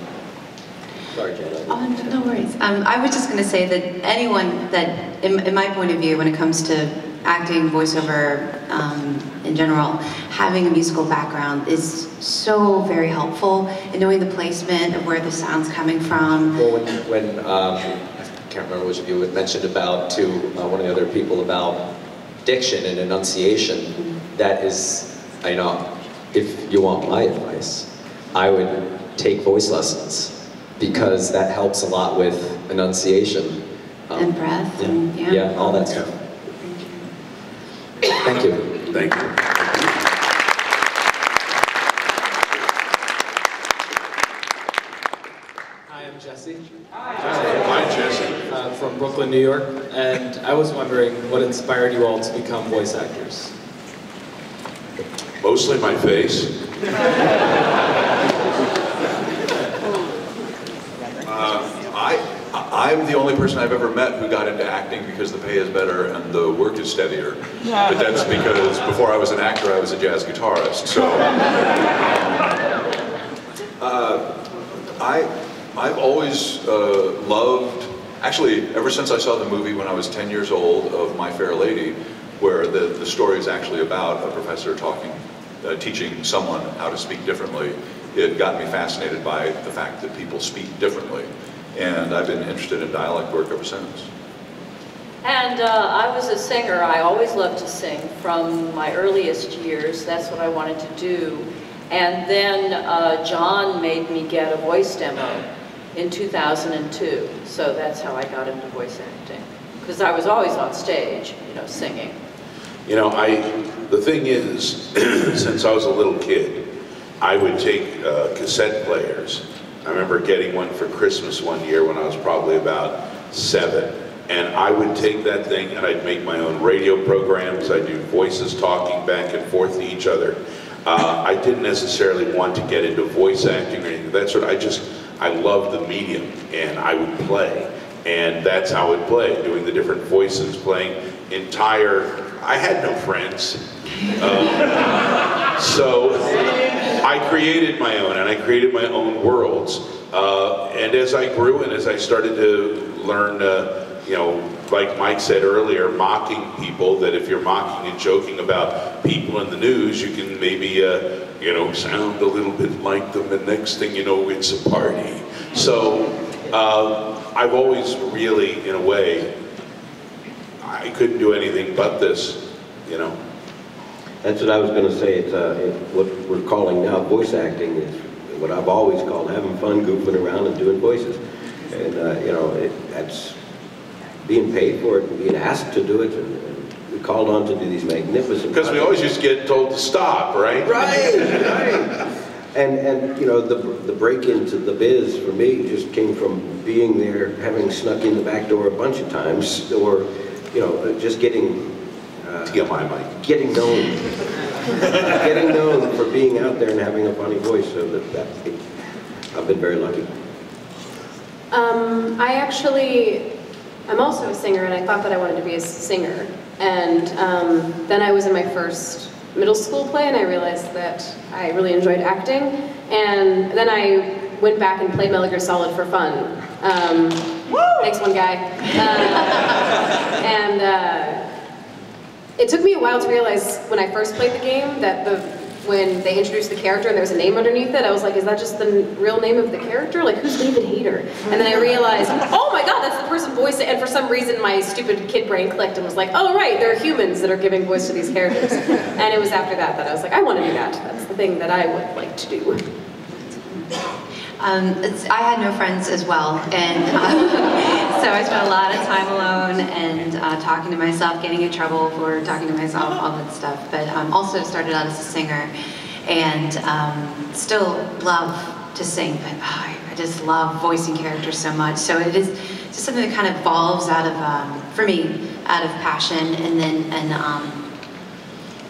Sorry, Jana. Oh, no worries. I was just going to say that anyone that, in my point of view, when it comes to acting, voiceover, in general, having a musical background is so very helpful in knowing the placement of where the sound's coming from. Well, when I can't remember which of you had mentioned about to one of the other people about diction and enunciation, that is you know, if you want my advice, I would take voice lessons because that helps a lot with enunciation. And breath. Yeah, And, yeah, all that stuff. Thank you. Thank you. Hi, I'm Jesse. Hi, Jesse. From Brooklyn, New York, and I was wondering what inspired you all to become voice actors? Mostly my face. I'm the only person I've ever met who got into acting because the pay is better and the work is steadier. But that's because before I was an actor, I was a jazz guitarist. So I've always loved, actually, ever since I saw the movie when I was 10 years old of My Fair Lady, where the story is actually about a professor teaching someone how to speak differently, it got me fascinated by the fact that people speak differently. And I've been interested in dialect work ever since. And I was a singer. I always loved to sing from my earliest years. That's what I wanted to do. And then John made me get a voice demo in 2002. So that's how I got into voice acting. Because I was always on stage, you know, singing. You know, the thing is, since I was a little kid, I would take cassette players. I remember getting one for Christmas one year when I was probably about 7. And I would take that thing and I'd make my own radio programs. I'd do voices talking back and forth to each other. I didn't necessarily want to get into voice acting or anything of that sort. I loved the medium and I would play. And that's how I would play, doing the different voices, playing I had no friends. So I created my own, and I created my own worlds. And as I grew and as I started to learn, you know, like Mike said earlier, mocking people, that if you're mocking and joking about people in the news, you can maybe, you know, sound a little bit like them, and next thing you know, it's a party. So I've always really, in a way, I couldn't do anything but this, you know. That's what I was going to say. It's what we're calling now voice acting is what I've always called having fun, goofing around, and doing voices. And you know, that's being paid for it and being asked to do it, and we called on to do these magnificent. Because we always just get told to stop, right? Right, right. And you know, the break into the biz for me just came from being there, having snuck in the back door a bunch of times, or you know, just getting. To get my mic. Getting known. Getting known for being out there and having a funny voice, so I've been very lucky. I'm also a singer, and I thought that I wanted to be a singer. And then I was in my first middle school play, and I realized that I really enjoyed acting. And then I went back and played Metal Gear Solid for fun. Thanks, one guy. It took me a while to realize when I first played the game that when they introduced the character and there was a name underneath it, I was like, is that just the real name of the character? Like, who's David Hayter? And then I realized, oh my god, that's the person voicing it. And for some reason, my stupid kid brain clicked and was like, oh right, there are humans that are giving voice to these characters. And it was after that I was like, I want to do that. That's the thing that I would like to do. I had no friends as well, and so I spent a lot of time alone and talking to myself, getting in trouble for talking to myself, all that stuff. But also started out as a singer, and still love to sing, but I just love voicing characters so much. So it is just something that kind of evolves out of, for me, out of passion, and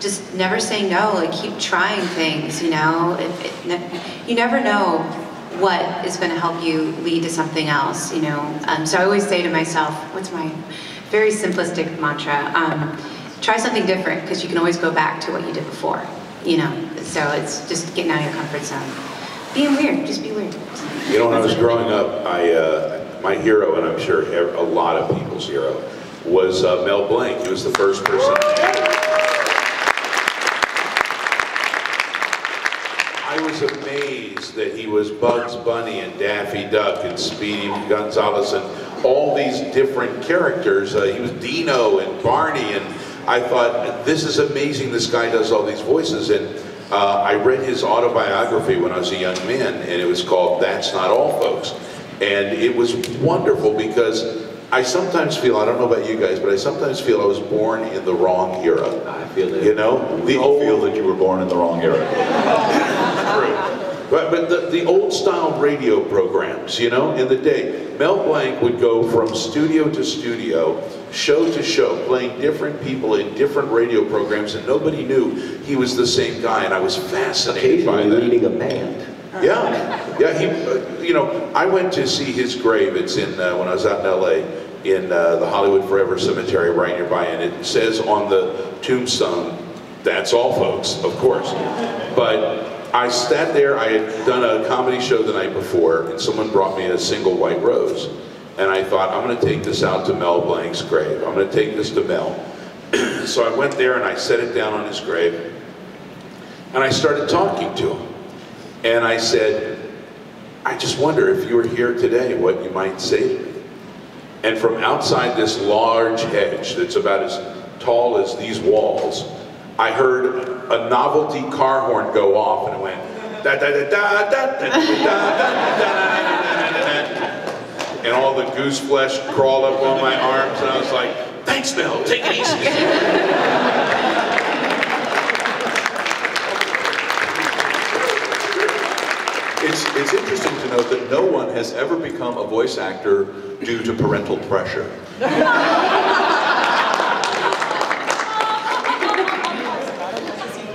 just never say no, like keep trying things, you know. You never know what is going to help you lead to something else, you know. So I always say to myself, what's my very simplistic mantra? Try something different, because you can always go back to what you did before, you know. So it's just getting out of your comfort zone. Being weird, just be weird. You know, when I was growing up, my hero, and I'm sure a lot of people's hero, was Mel Blanc. He was the first person. I was amazed that he was Bugs Bunny and Daffy Duck and Speedy Gonzales and all these different characters. He was Dino and Barney and I thought, this is amazing, this guy does all these voices. And I read his autobiography when I was a young man, and it was called That's Not All, Folks. And it was wonderful because I sometimes feel, I don't know about you guys, but I sometimes feel I was born in the wrong era. I feel that. You know? We all feel that you were born in the wrong era. But the old style radio programs, you know, in the day, Mel Blanc would go from studio to studio, show to show, playing different people in different radio programs, and nobody knew he was the same guy, and I was fascinated by that. Leading a band. Yeah, he, you know, I went to see his grave. It's in, when I was out in LA, in the Hollywood Forever Cemetery right nearby, and it says on the tombstone, "That's all, folks," of course. But I sat there, I had done a comedy show the night before, and someone brought me a single white rose. And I thought, I'm gonna take this out to Mel Blanc's grave. I'm gonna take this to Mel. So I went there and I set it down on his grave. And I started talking to him. And I said, I just wonder if you were here today, what you might say to me. And from outside this large hedge that's about as tall as these walls, I heard a novelty car horn go off, and it went da da da da da da da da da. And all the goose flesh crawled up on my arms, and I was like, "Thanks, Mel. Take it easy." It's interesting to note that no one has ever become a voice actor due to parental pressure.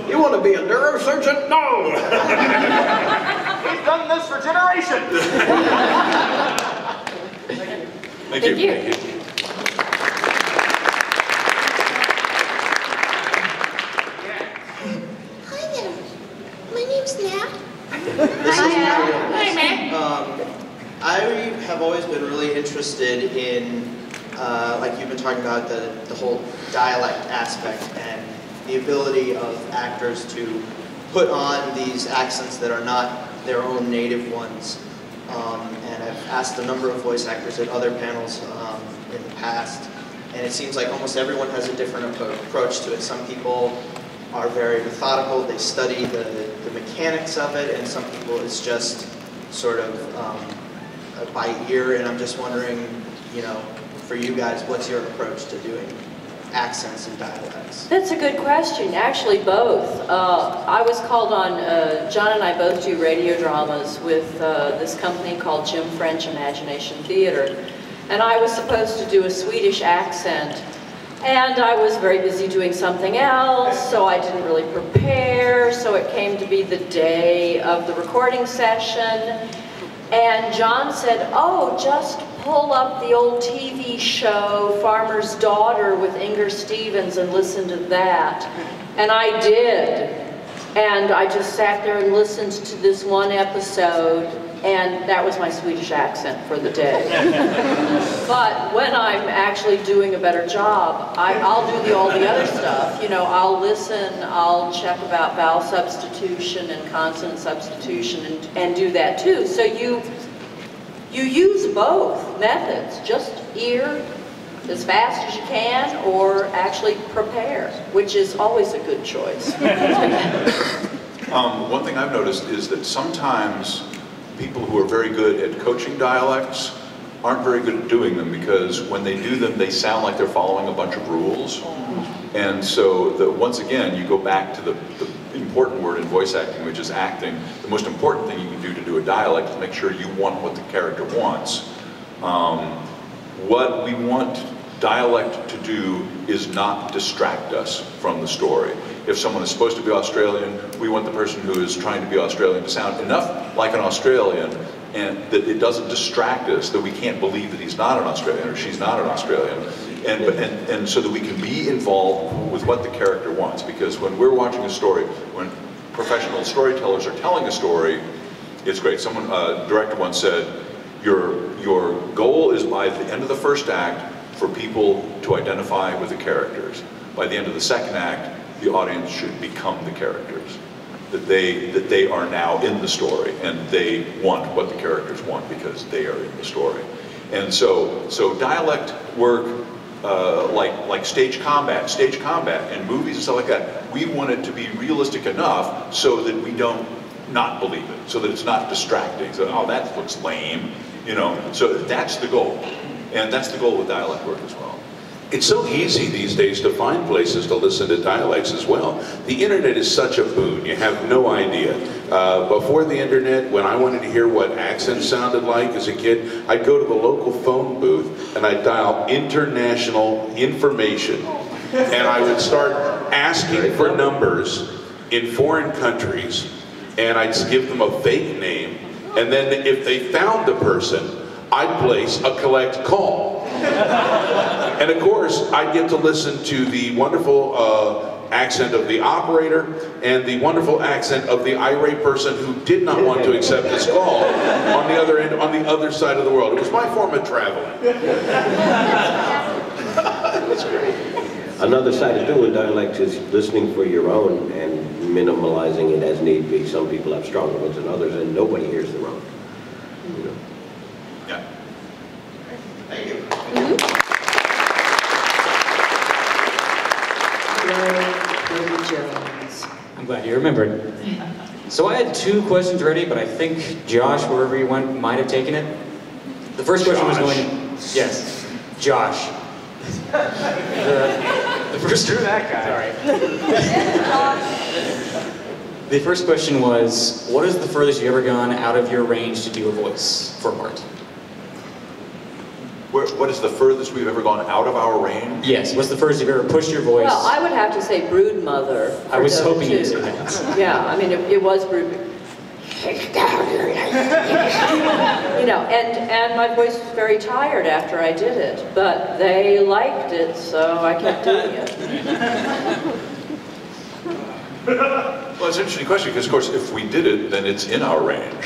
You want to be a neurosurgeon? No! We've done this for generations! Thank you. Thank you. Hi there. My name's Nat. Hi, Matt. I have always been really interested in, like you've been talking about, the whole dialect aspect and the ability of actors to put on these accents that are not their own native ones. And I've asked a number of voice actors at other panels in the past, and it seems like almost everyone has a different approach to it. Some people are very methodical, they study the mechanics of it, and some people it's just sort of by ear, and I'm just wondering, you know, for you guys, what's your approach to doing accents and dialects? That's a good question. Actually, both. I was called on, John and I both do radio dramas with this company called Jim French Imagination Theater. And I was supposed to do a Swedish accent. And I was very busy doing something else, so I didn't really prepare. So it came to be the day of the recording session. And John said, "Oh, just pull up the old TV show, Farmer's Daughter with Inger Stevens, and listen to that." And I did. And I just sat there and listened to this one episode, and that was my Swedish accent for the day. But when I'm actually doing a better job, I'll do all the other stuff. You know, I'll listen, I'll check about vowel substitution and consonant substitution and do that too. So you use both methods, just ear as fast as you can, or actually prepare, which is always a good choice. One thing I've noticed is that sometimes people who are very good at coaching dialects aren't very good at doing them, because when they do them, they sound like they're following a bunch of rules. And so, once again, you go back to the important word in voice acting, which is acting. The most important thing you can do to do a dialect is make sure you want what the character wants. What we want dialect to do is not distract us from the story. If someone is supposed to be Australian, we want the person who is trying to be Australian to sound enough like an Australian, and that it doesn't distract us, that we can't believe that he's not an Australian or she's not an Australian. And so that we can be involved with what the character wants. Because when we're watching a story, when professional storytellers are telling a story, it's great. Someone, a director once said, your goal is by the end of the first act for people to identify with the characters. By the end of the second act, the audience should become the characters. That they are now in the story, and they want what the characters want because they are in the story. And so dialect work like stage combat and movies and stuff like that. We want it to be realistic enough so that we don't not believe it, so that it's not distracting. So, oh, that looks lame, you know. So that's the goal, and that's the goal with dialect work as well. It's so easy these days to find places to listen to dialects as well. The internet is such a boon, you have no idea. Before the internet, when I wanted to hear what accents sounded like as a kid, I'd go to the local phone booth and I'd dial international information. And I would start asking for numbers in foreign countries, and I'd give them a fake name. And then if they found the person, I'd place a collect call. And of course, I'd get to listen to the wonderful accent of the operator and the wonderful accent of the irate person who did not want to accept this call on the other end, on the other side of the world. It was my form of traveling. That's great. Another side of doing dialect is listening for your own and minimalizing it as need be. Some people have stronger ones than others, and nobody hears their own. You know? Yeah. Thank you. I'm glad you remembered. So I had 2 questions ready, but I think Josh, wherever you went, might have taken it. The first question was going to... Yes, Josh. The first... Screw that guy. Sorry. The first question was, what is the furthest you've ever gone out of your range to do a voice for a part? What is the furthest we've ever gone out of our range? Yes, what's the furthest you've ever pushed your voice? Well, I would have to say brood mother. I was hoping you'd say that. Yeah, I mean, it was brood. You know, and my voice was very tired after I did it, but they liked it, so I kept doing it. Well, it's an interesting question because, of course, if we did it, then it's in our range.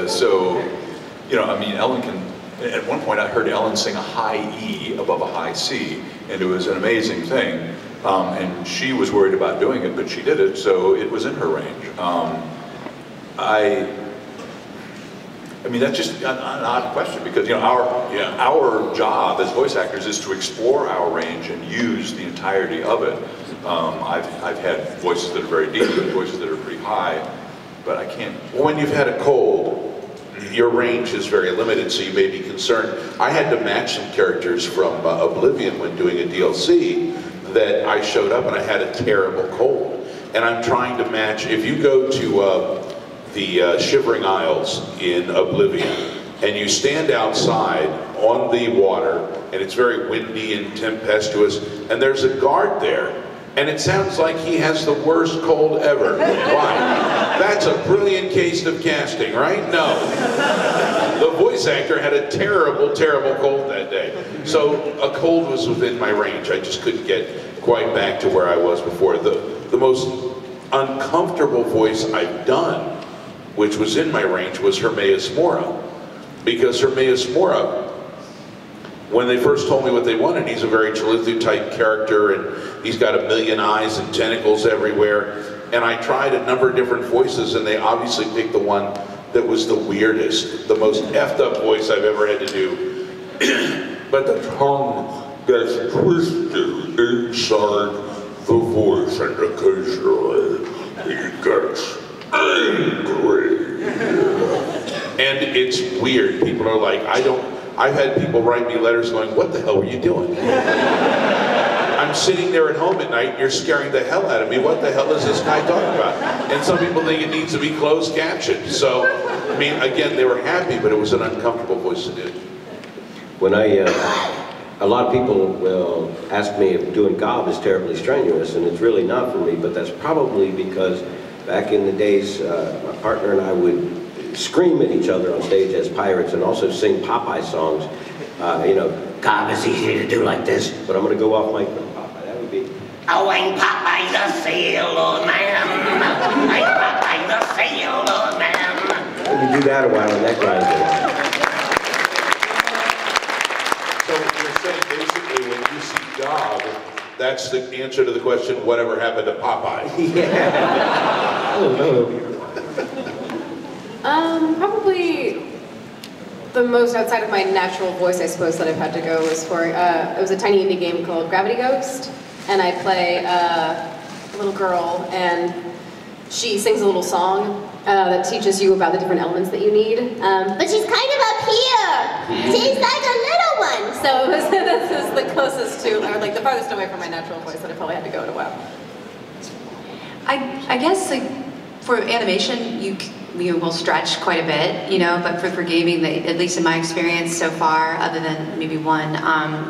So, you know, I mean, Ellen can. At one point, I heard Ellen sing a high E above a high C, and it was an amazing thing. And she was worried about doing it, but she did it, so it was in her range. I mean, that's just an odd question because, you know, our job as voice actors is to explore our range and use the entirety of it. I've had voices that are very deep and voices that are pretty high, but I can't. When you've had a cold, your range is very limited, so you may be concerned. I had to match some characters from Oblivion when doing a DLC that I showed up and I had a terrible cold. And I'm trying to match, if you go to the Shivering Isles in Oblivion, and you stand outside on the water, and it's very windy and tempestuous, and there's a guard there, and it sounds like he has the worst cold ever. Why? That's a brilliant case of casting, right? No. The voice actor had a terrible, terrible cold that day. So a cold was within my range. I just couldn't get quite back to where I was before. The most uncomfortable voice I've done, which was in my range, was Hermaeus Mora. Because Hermaeus Mora, when they first told me what they wanted, he's a very Cthulhu type character, and he's got a million eyes and tentacles everywhere. And I tried a number of different voices, and they obviously picked the one that was the weirdest, the most effed up voice I've ever had to do. But the tongue gets twisted inside the voice, and occasionally he gets angry. And it's weird. People are like, I've had people write me letters going, what the hell were you doing? I'm sitting there at home at night, you're scaring the hell out of me. What the hell is this guy talking about? And some people think it needs to be closed captioned. So, I mean, again, they were happy, but it was an uncomfortable voice to do. When a lot of people will ask me if doing Gob is terribly strenuous, and it's really not for me, but that's probably because back in the days, my partner and I would scream at each other on stage as pirates and also sing Popeye songs. You know, Gob is easy to do like this, but I'm going to go off mic for Popeye. That would be, Oh, ain't Popeye the sailor man? Ain't Popeye the sailor man? when you do that a while and that grinds it. So you're saying basically when you see Gob, that's the answer to the question, whatever happened to Popeye? Yeah. I don't know. Probably the most outside of my natural voice, I suppose, that I've had to go was for, it was a tiny indie game called Gravity Ghost, and I play a little girl, and she sings a little song that teaches you about the different elements that you need. But she's kind of up here. She's like a little one. So it was, this is the closest to, or like the farthest away from my natural voice that I probably had to go in a while. I guess like for animation, you will stretch quite a bit, you know, but for gaming, at least in my experience so far, other than maybe one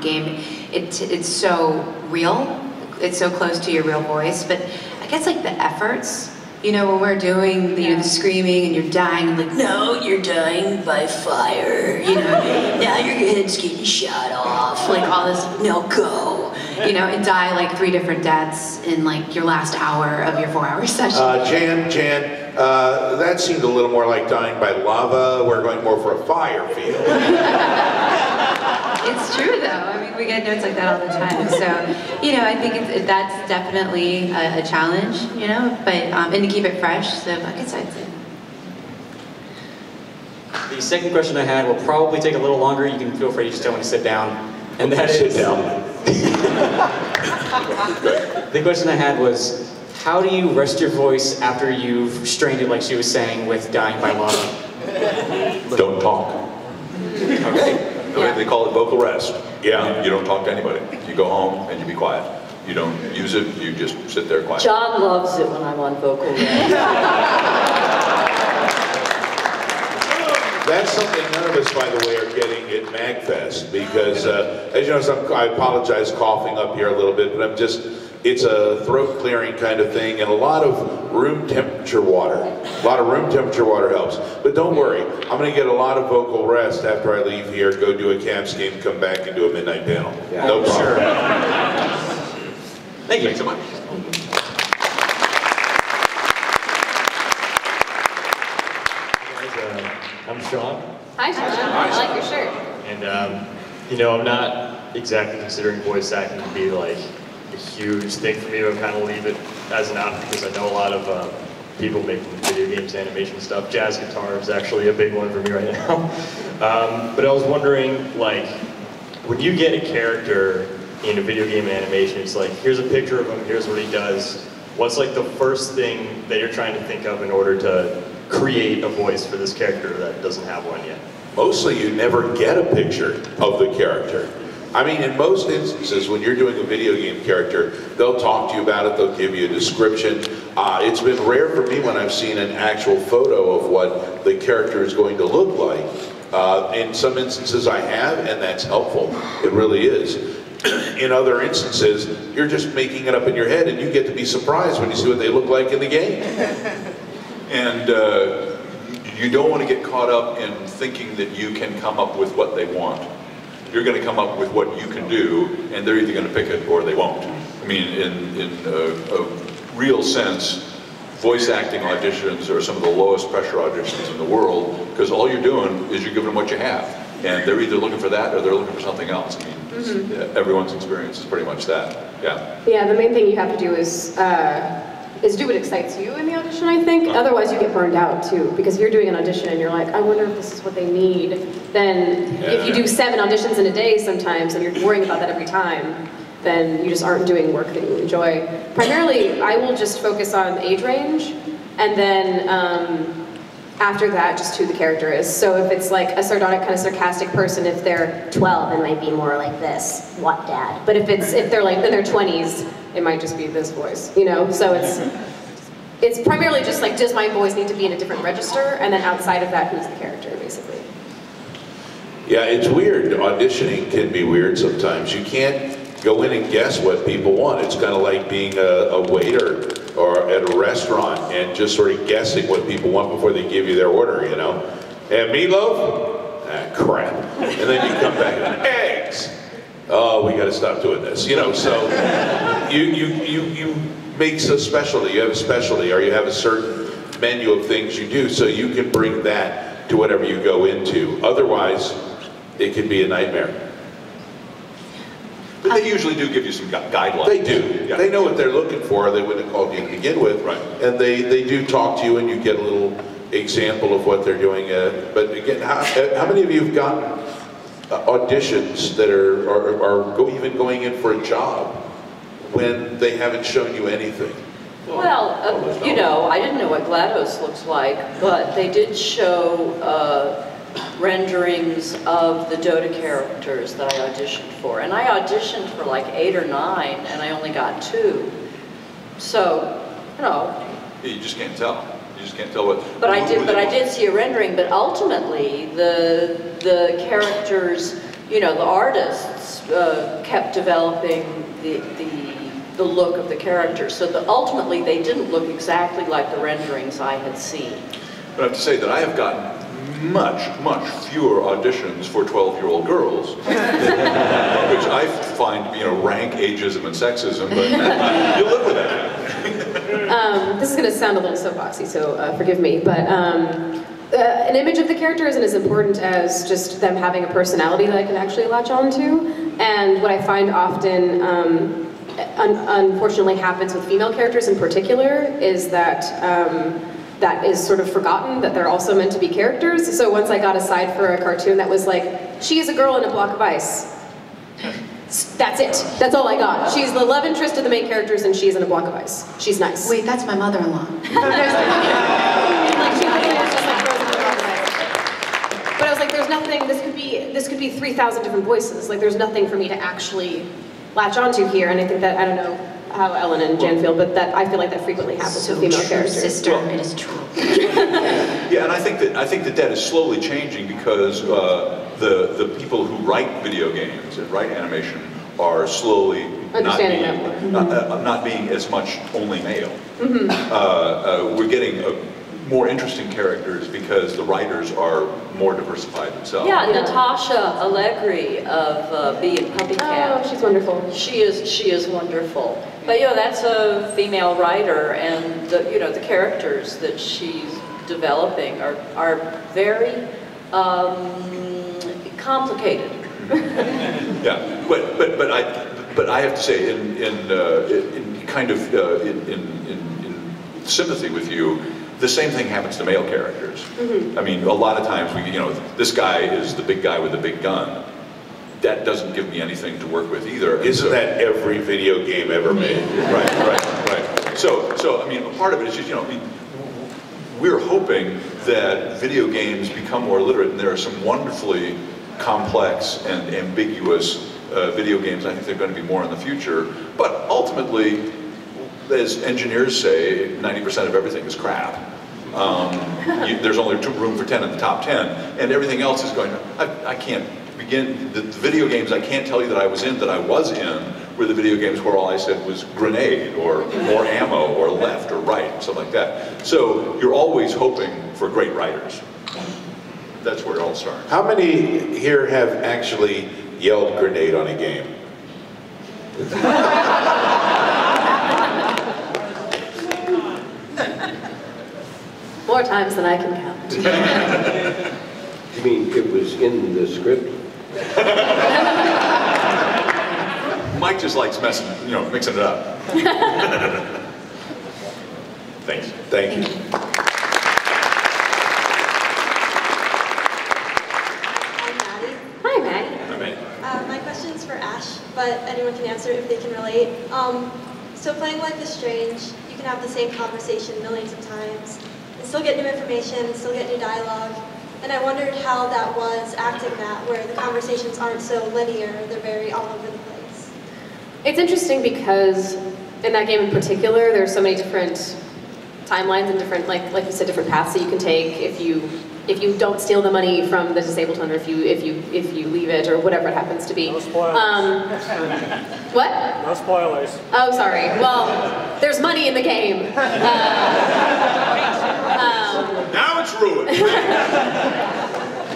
game, it's so real. It's so close to your real voice. But I guess like the efforts, you know, when we're doing the screaming and you're dying, like, no, you're dying by fire, you know, now your head's getting shot off, like all this, no, go, you know, and die like 3 different deaths in like your last hour of your 4-hour session. Jan, that seemed a little more like dying by lava. We're going more for a fire field. It's true though, I mean, we get notes like that all the time, so, you know, I think that's definitely a challenge, you know, but, and to keep it fresh, so I guess I'd say. The second question I had will probably take a little longer. You can feel free to just tell me to sit down. And that sit is, down. The question I had was, how do you rest your voice after you've strained it, like she was saying, with dying by lava? Don't talk. Okay. They call it vocal rest. Yeah. You don't talk to anybody. You go home and you be quiet. You don't use it, you just sit there quiet. John loves it when I'm on vocal rest. That's something none of us, by the way, are getting at MAGFest, because, as you know, I apologize coughing up here a little bit, but it's a throat clearing kind of thing, and a lot of room temperature water. A lot of room temperature water helps. But don't worry, I'm going to get a lot of vocal rest after I leave here, go do a Caps game, come back and do a midnight panel. Yeah. No problem. Sure. Thank you. Thanks so much. I'm Sean. Hi, Sean. I like your shirt. And, you know, I'm not exactly considering voice acting to be like a huge thing for me, but kind of leave it as an option because I know a lot of people making video games, animation stuff. Jazz guitar is actually a big one for me right now. But I was wondering, like, when you get a character in a video game animation, it's like, here's a picture of him, here's what he does. What's like the first thing that you're trying to think of in order to create a voice for this character that doesn't have one yet? Mostly you never get a picture of the character. I mean, in most instances, when you're doing a video game character, they'll talk to you about it, they'll give you a description. It's been rare for me when I've seen an actual photo of what the character is going to look like. In some instances I have, and that's helpful. It really is. In other instances, you're just making it up in your head, and you get to be surprised when you see what they look like in the game. And you don't want to get caught up in thinking that you can come up with what they want. You're going to come up with what you can do, and they're either going to pick it or they won't. I mean, in a real sense, voice acting auditions are some of the lowest pressure auditions in the world, because all you're doing is you're giving them what you have. And they're either looking for that or they're looking for something else. I mean, yeah, everyone's experience is pretty much that. Yeah. Yeah, the main thing you have to do is do what excites you in the audition, I think. Otherwise, you get burned out, too. Because if you're doing an audition and you're like, I wonder if this is what they need, then if you do 7 auditions in a day sometimes and you're worrying about that every time, then you just aren't doing work that you enjoy. Primarily, I will just focus on age range, and then after that, just who the character is. So if it's like a sardonic, kind of sarcastic person, if they're 12, it might be more like this, what dad? But if they're like in their 20s, it might just be this voice, you know? So it's primarily just like, does my voice need to be in a different register? And then outside of that, who's the character, basically? Yeah, it's weird. Auditioning can be weird sometimes. You can't go in and guess what people want. It's kind of like being a waiter or at a restaurant and just sort of guessing what people want before they give you their order, you know? And meatloaf? Ah, crap. And then you come back and eggs. Oh, we got to stop doing this, you know? So you make a specialty. You have a specialty, or you have a certain menu of things you do, so you can bring that to whatever you go into. Otherwise, it can be a nightmare. But they usually do give you some guidelines. They do. Yeah. They know what they're looking for. They wouldn't have called you to begin with. Right. And they do talk to you, and you get a little example of what they're doing. But again, how many of you have gotten auditions that are even going in for a job when they haven't shown you anything? Well, you know, I didn't know what GLaDOS looks like, but they did show renderings of the Dota characters that I auditioned for. And I auditioned for like 8 or 9, and I only got 2. So, you know. You just can't tell. You just can't tell what. But I did see a rendering. But ultimately, the characters, you know, the artists kept developing the look of the characters. So ultimately, they didn't look exactly like the renderings I had seen. But I have to say that I have gotten much fewer auditions for 12-year-old girls, which I find, you know, rank ageism and sexism, but you live with that. This is going to sound a little soapboxy, so forgive me, but an image of the character isn't as important as just them having a personality that I can actually latch on to. And what I find often, unfortunately, happens with female characters in particular is that that is sort of forgotten, that they're also meant to be characters. So once I got a side for a cartoon that was like, she is a girl in a block of ice. That's it. That's all I got. She's the love interest of the main characters and she's in a block of ice. She's nice. Wait, that's my mother-in-law. But I was like, there's nothing, this could be 3,000 different voices. Like, there's nothing for me to actually latch onto here. And I think that, I don't know how Ellen and Jan feel, but that I feel like that frequently happens with female characters. Sister, it is true. Yeah, and I think that is slowly changing because the people who write video games and write animation are slowly not being as much only male. We're getting more interesting characters because the writers are more diversified themselves. Yeah, Natasha Allegri of Bee and Puppy Cat. Oh, she's wonderful. She is wonderful. But you know, that's a female writer, and the, you know, the characters that she's developing are very complicated. Yeah, but I have to say, in sympathy with you, the same thing happens to male characters. I mean, a lot of times this guy is the big guy with the big gun. That doesn't give me anything to work with either. Isn't that every video game ever made? Right. So I mean, a part of it is just, you know, I mean, we're hoping that video games become more literate, and there are some wonderfully complex and ambiguous video games. I think they're going to be more in the future. But ultimately, as engineers say, 90% of everything is crap. There's only room for 10 in the top 10, and everything else is going. I can't begin. The video games I can't tell you that I was in were the video games where all I said was grenade or more ammo or left or right, something like that. So you're always hoping for great writers. That's where it all starts. How many here have actually yelled grenade on a game? More times than I can count. You mean it was in the script? Mike just likes mixing it up. Thanks. Thank you. Hi, Maddie. Hi, Maddie. My question's for Ash, but anyone can answer if they can relate. So playing Life is Strange, you can have the same conversation millions of times, and still get new information, still get new dialogue. And I wondered how that was acting that, where the conversations aren't so linear, they're very all over the place. It's interesting because in that game in particular, there are so many different timelines and different, like you said, different paths that you can take if you don't steal the money from the disabled hunter, if you leave it, or whatever it happens to be. No spoilers. What? No spoilers. Oh, sorry. Well, there's money in the game. Now it's ruined.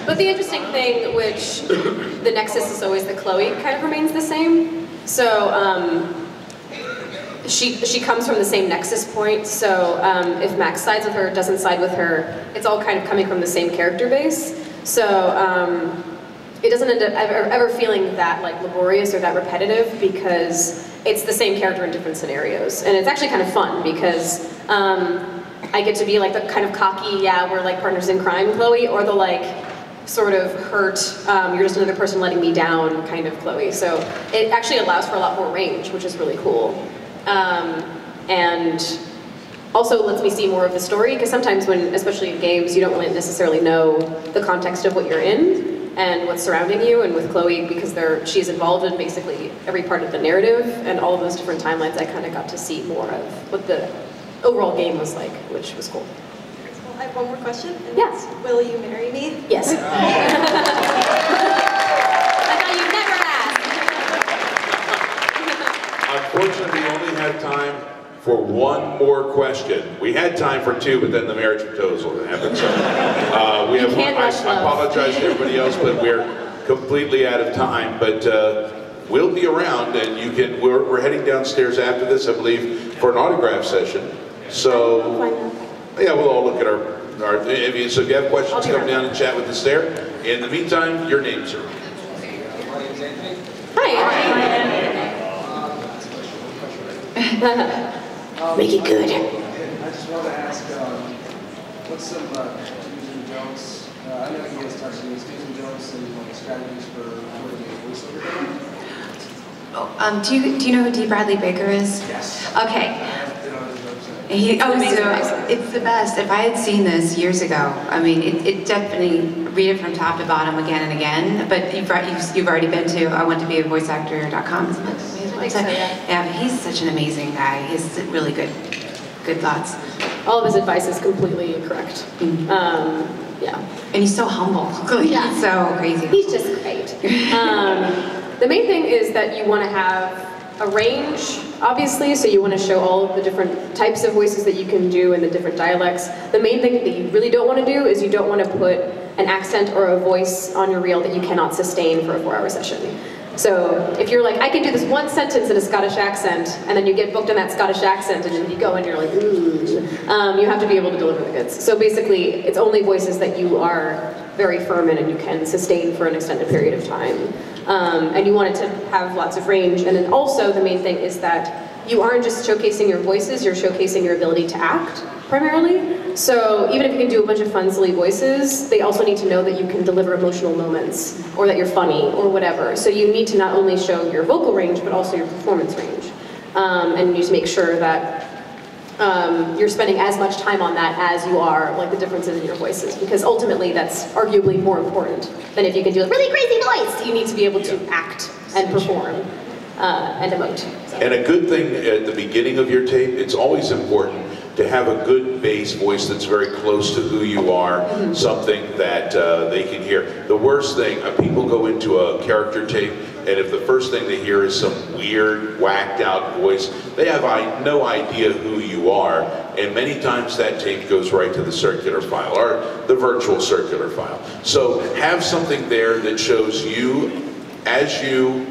But the interesting thing, which the nexus is always that Chloe kind of remains the same. So she comes from the same nexus point. So if Max sides with her, doesn't side with her, it's all kind of coming from the same character base. So it doesn't end up ever feeling that like laborious or that repetitive because it's the same character in different scenarios. And it's actually kind of fun because I get to be like the kind of cocky, yeah, we're like partners in crime Chloe, or the like sort of hurt, you're just another person letting me down kind of Chloe. So it actually allows for a lot more range, which is really cool. And also lets me see more of the story, because sometimes when, especially in games, you don't really necessarily know the context of what you're in and what's surrounding you. And with Chloe, because she's involved in basically every part of the narrative and all of those different timelines, I kind of got to see more of what the overall game was like, which was cool. I have one more question. And Yes. it's, will you marry me? Yes. I thought you'd never ask. Unfortunately, we only have time for one more question. We had time for two, but then the marriage proposal happened. So we have. I apologize to everybody else, but we're completely out of time. But we'll be around, and you can. We're heading downstairs after this, I believe, for an autograph session. So yeah, we'll all look at our. So if you have questions, come down and chat with us there. In the meantime, your name, sir. My name's Anthony. Make it good. I just want to ask, what's some do's and don'ts? I know you guys touched on these do's and don'ts and strategies for working with voiceover. Do you know who D. Bradley Baker is? Yes. Okay. It's the best. If I had seen this years ago, I mean, it definitely, read it from top to bottom again and again, but you've already been to iwantobeavoiceactor.com, isn't it? Yeah, but he's such an amazing guy. He has really good thoughts. All of his advice is completely correct. Yeah. And he's so humble. Yeah. He's so crazy. He's just great. The main thing is that you want to have a range, obviously, so you want to show all of the different types of voices that you can do and the different dialects. The main thing that you really don't want to do is you don't want to put an accent or a voice on your reel that you cannot sustain for a 4-hour session. So if you're like, I can do this one sentence in a Scottish accent, and then you get booked on that Scottish accent, and then you go and you're like, ooh, you have to be able to deliver the goods. So basically, it's only voices that you are very firm in and you can sustain for an extended period of time. And you want it to have lots of range. And then also, the main thing is that you aren't just showcasing your voices, you're showcasing your ability to act, primarily. So even if you can do a bunch of fun, silly voices, they also need to know that you can deliver emotional moments, or that you're funny, or whatever. So you need to not only show your vocal range, but also your performance range. And you need to make sure that you're spending as much time on that as you are like the differences in your voices, because ultimately that's arguably more important than if you can do a really crazy voice. You need to be able to act and perform and emote. So. And a good thing at the beginning of your tape, it's always important to have a good bass voice that's very close to who you are, something that they can hear. The worst thing, people go into a character tape, and if the first thing they hear is some weird, whacked out voice, they have no idea who you are, and many times that tape goes right to the circular file, or the virtual circular file. So have something there that shows you as you.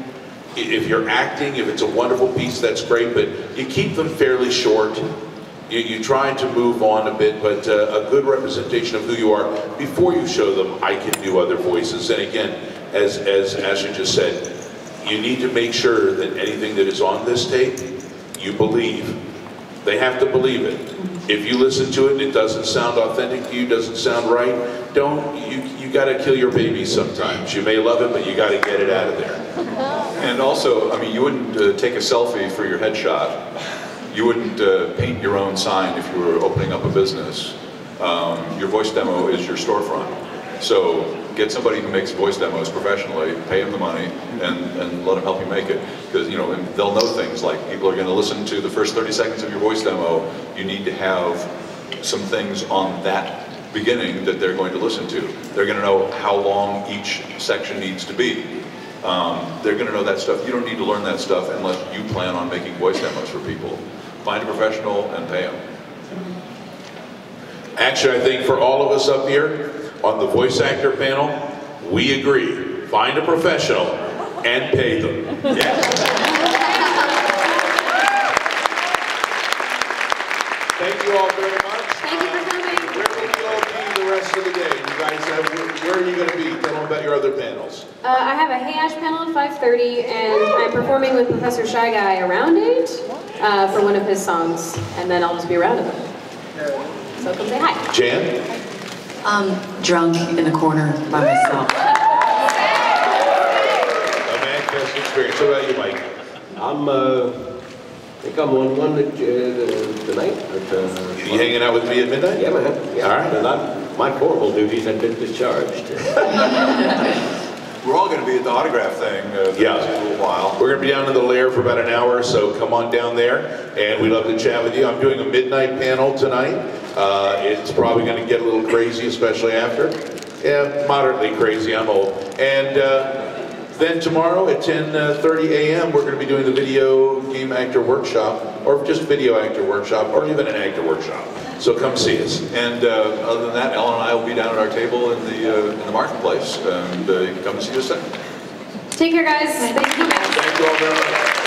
If you're acting, if it's a wonderful piece, that's great, but you keep them fairly short. You try to move on a bit, but a good representation of who you are before you show them, I can do other voices. And again, as Ashly just said, you need to make sure that anything that is on this tape, you believe. They have to believe it. If you listen to it and it doesn't sound authentic to you, doesn't sound right, you gotta kill your baby sometimes. You may love it, but you gotta get it out of there. And also, I mean, you wouldn't take a selfie for your headshot. You wouldn't paint your own sign if you were opening up a business. Your voice demo is your storefront. So get somebody who makes voice demos professionally, pay them the money, and let them help you make it. Because and they'll know things like people are going to listen to the first 30 seconds of your voice demo. You need to have some things on that beginning that they're going to listen to. They're going to know how long each section needs to be. They're going to know that stuff. You don't need to learn that stuff unless you plan on making voice demos for people. Find a professional and pay them. Actually, I think for all of us up here on the voice actor panel, we agree. Find a professional and pay them. Yes. Thank you all very much. Thank you for coming. Where will you all be the rest of the day? You guys where are you going to be? Tell them about your other panels. I have a Hey Ash panel at 5:30, and I'm performing with Professor Shy Guy around 8 for one of his songs, and then I'll just be around at them. So come say hi. Jan? Drunk in the corner by myself. A MAGFest experience. What about you, Mike? I think I'm on one tonight. You hanging out with me at midnight? Yeah, man. Yeah. All right. My formal duties have been discharged. We're all going to be at the autograph thing in a little while. We're going to be down in the lair for about an hour, so come on down there, and we'd love to chat with you. I'm doing a midnight panel tonight. It's probably going to get a little crazy, especially after. Yeah, moderately crazy, I'm old. And then tomorrow at 10:30 a.m., we're going to be doing the video game actor workshop, or just video actor workshop, or even an actor workshop. So come see us. And other than that, Ellen and I will be down at our table in the marketplace, and you can come and see us then. Take care, guys. Thank you. Thank you all very much.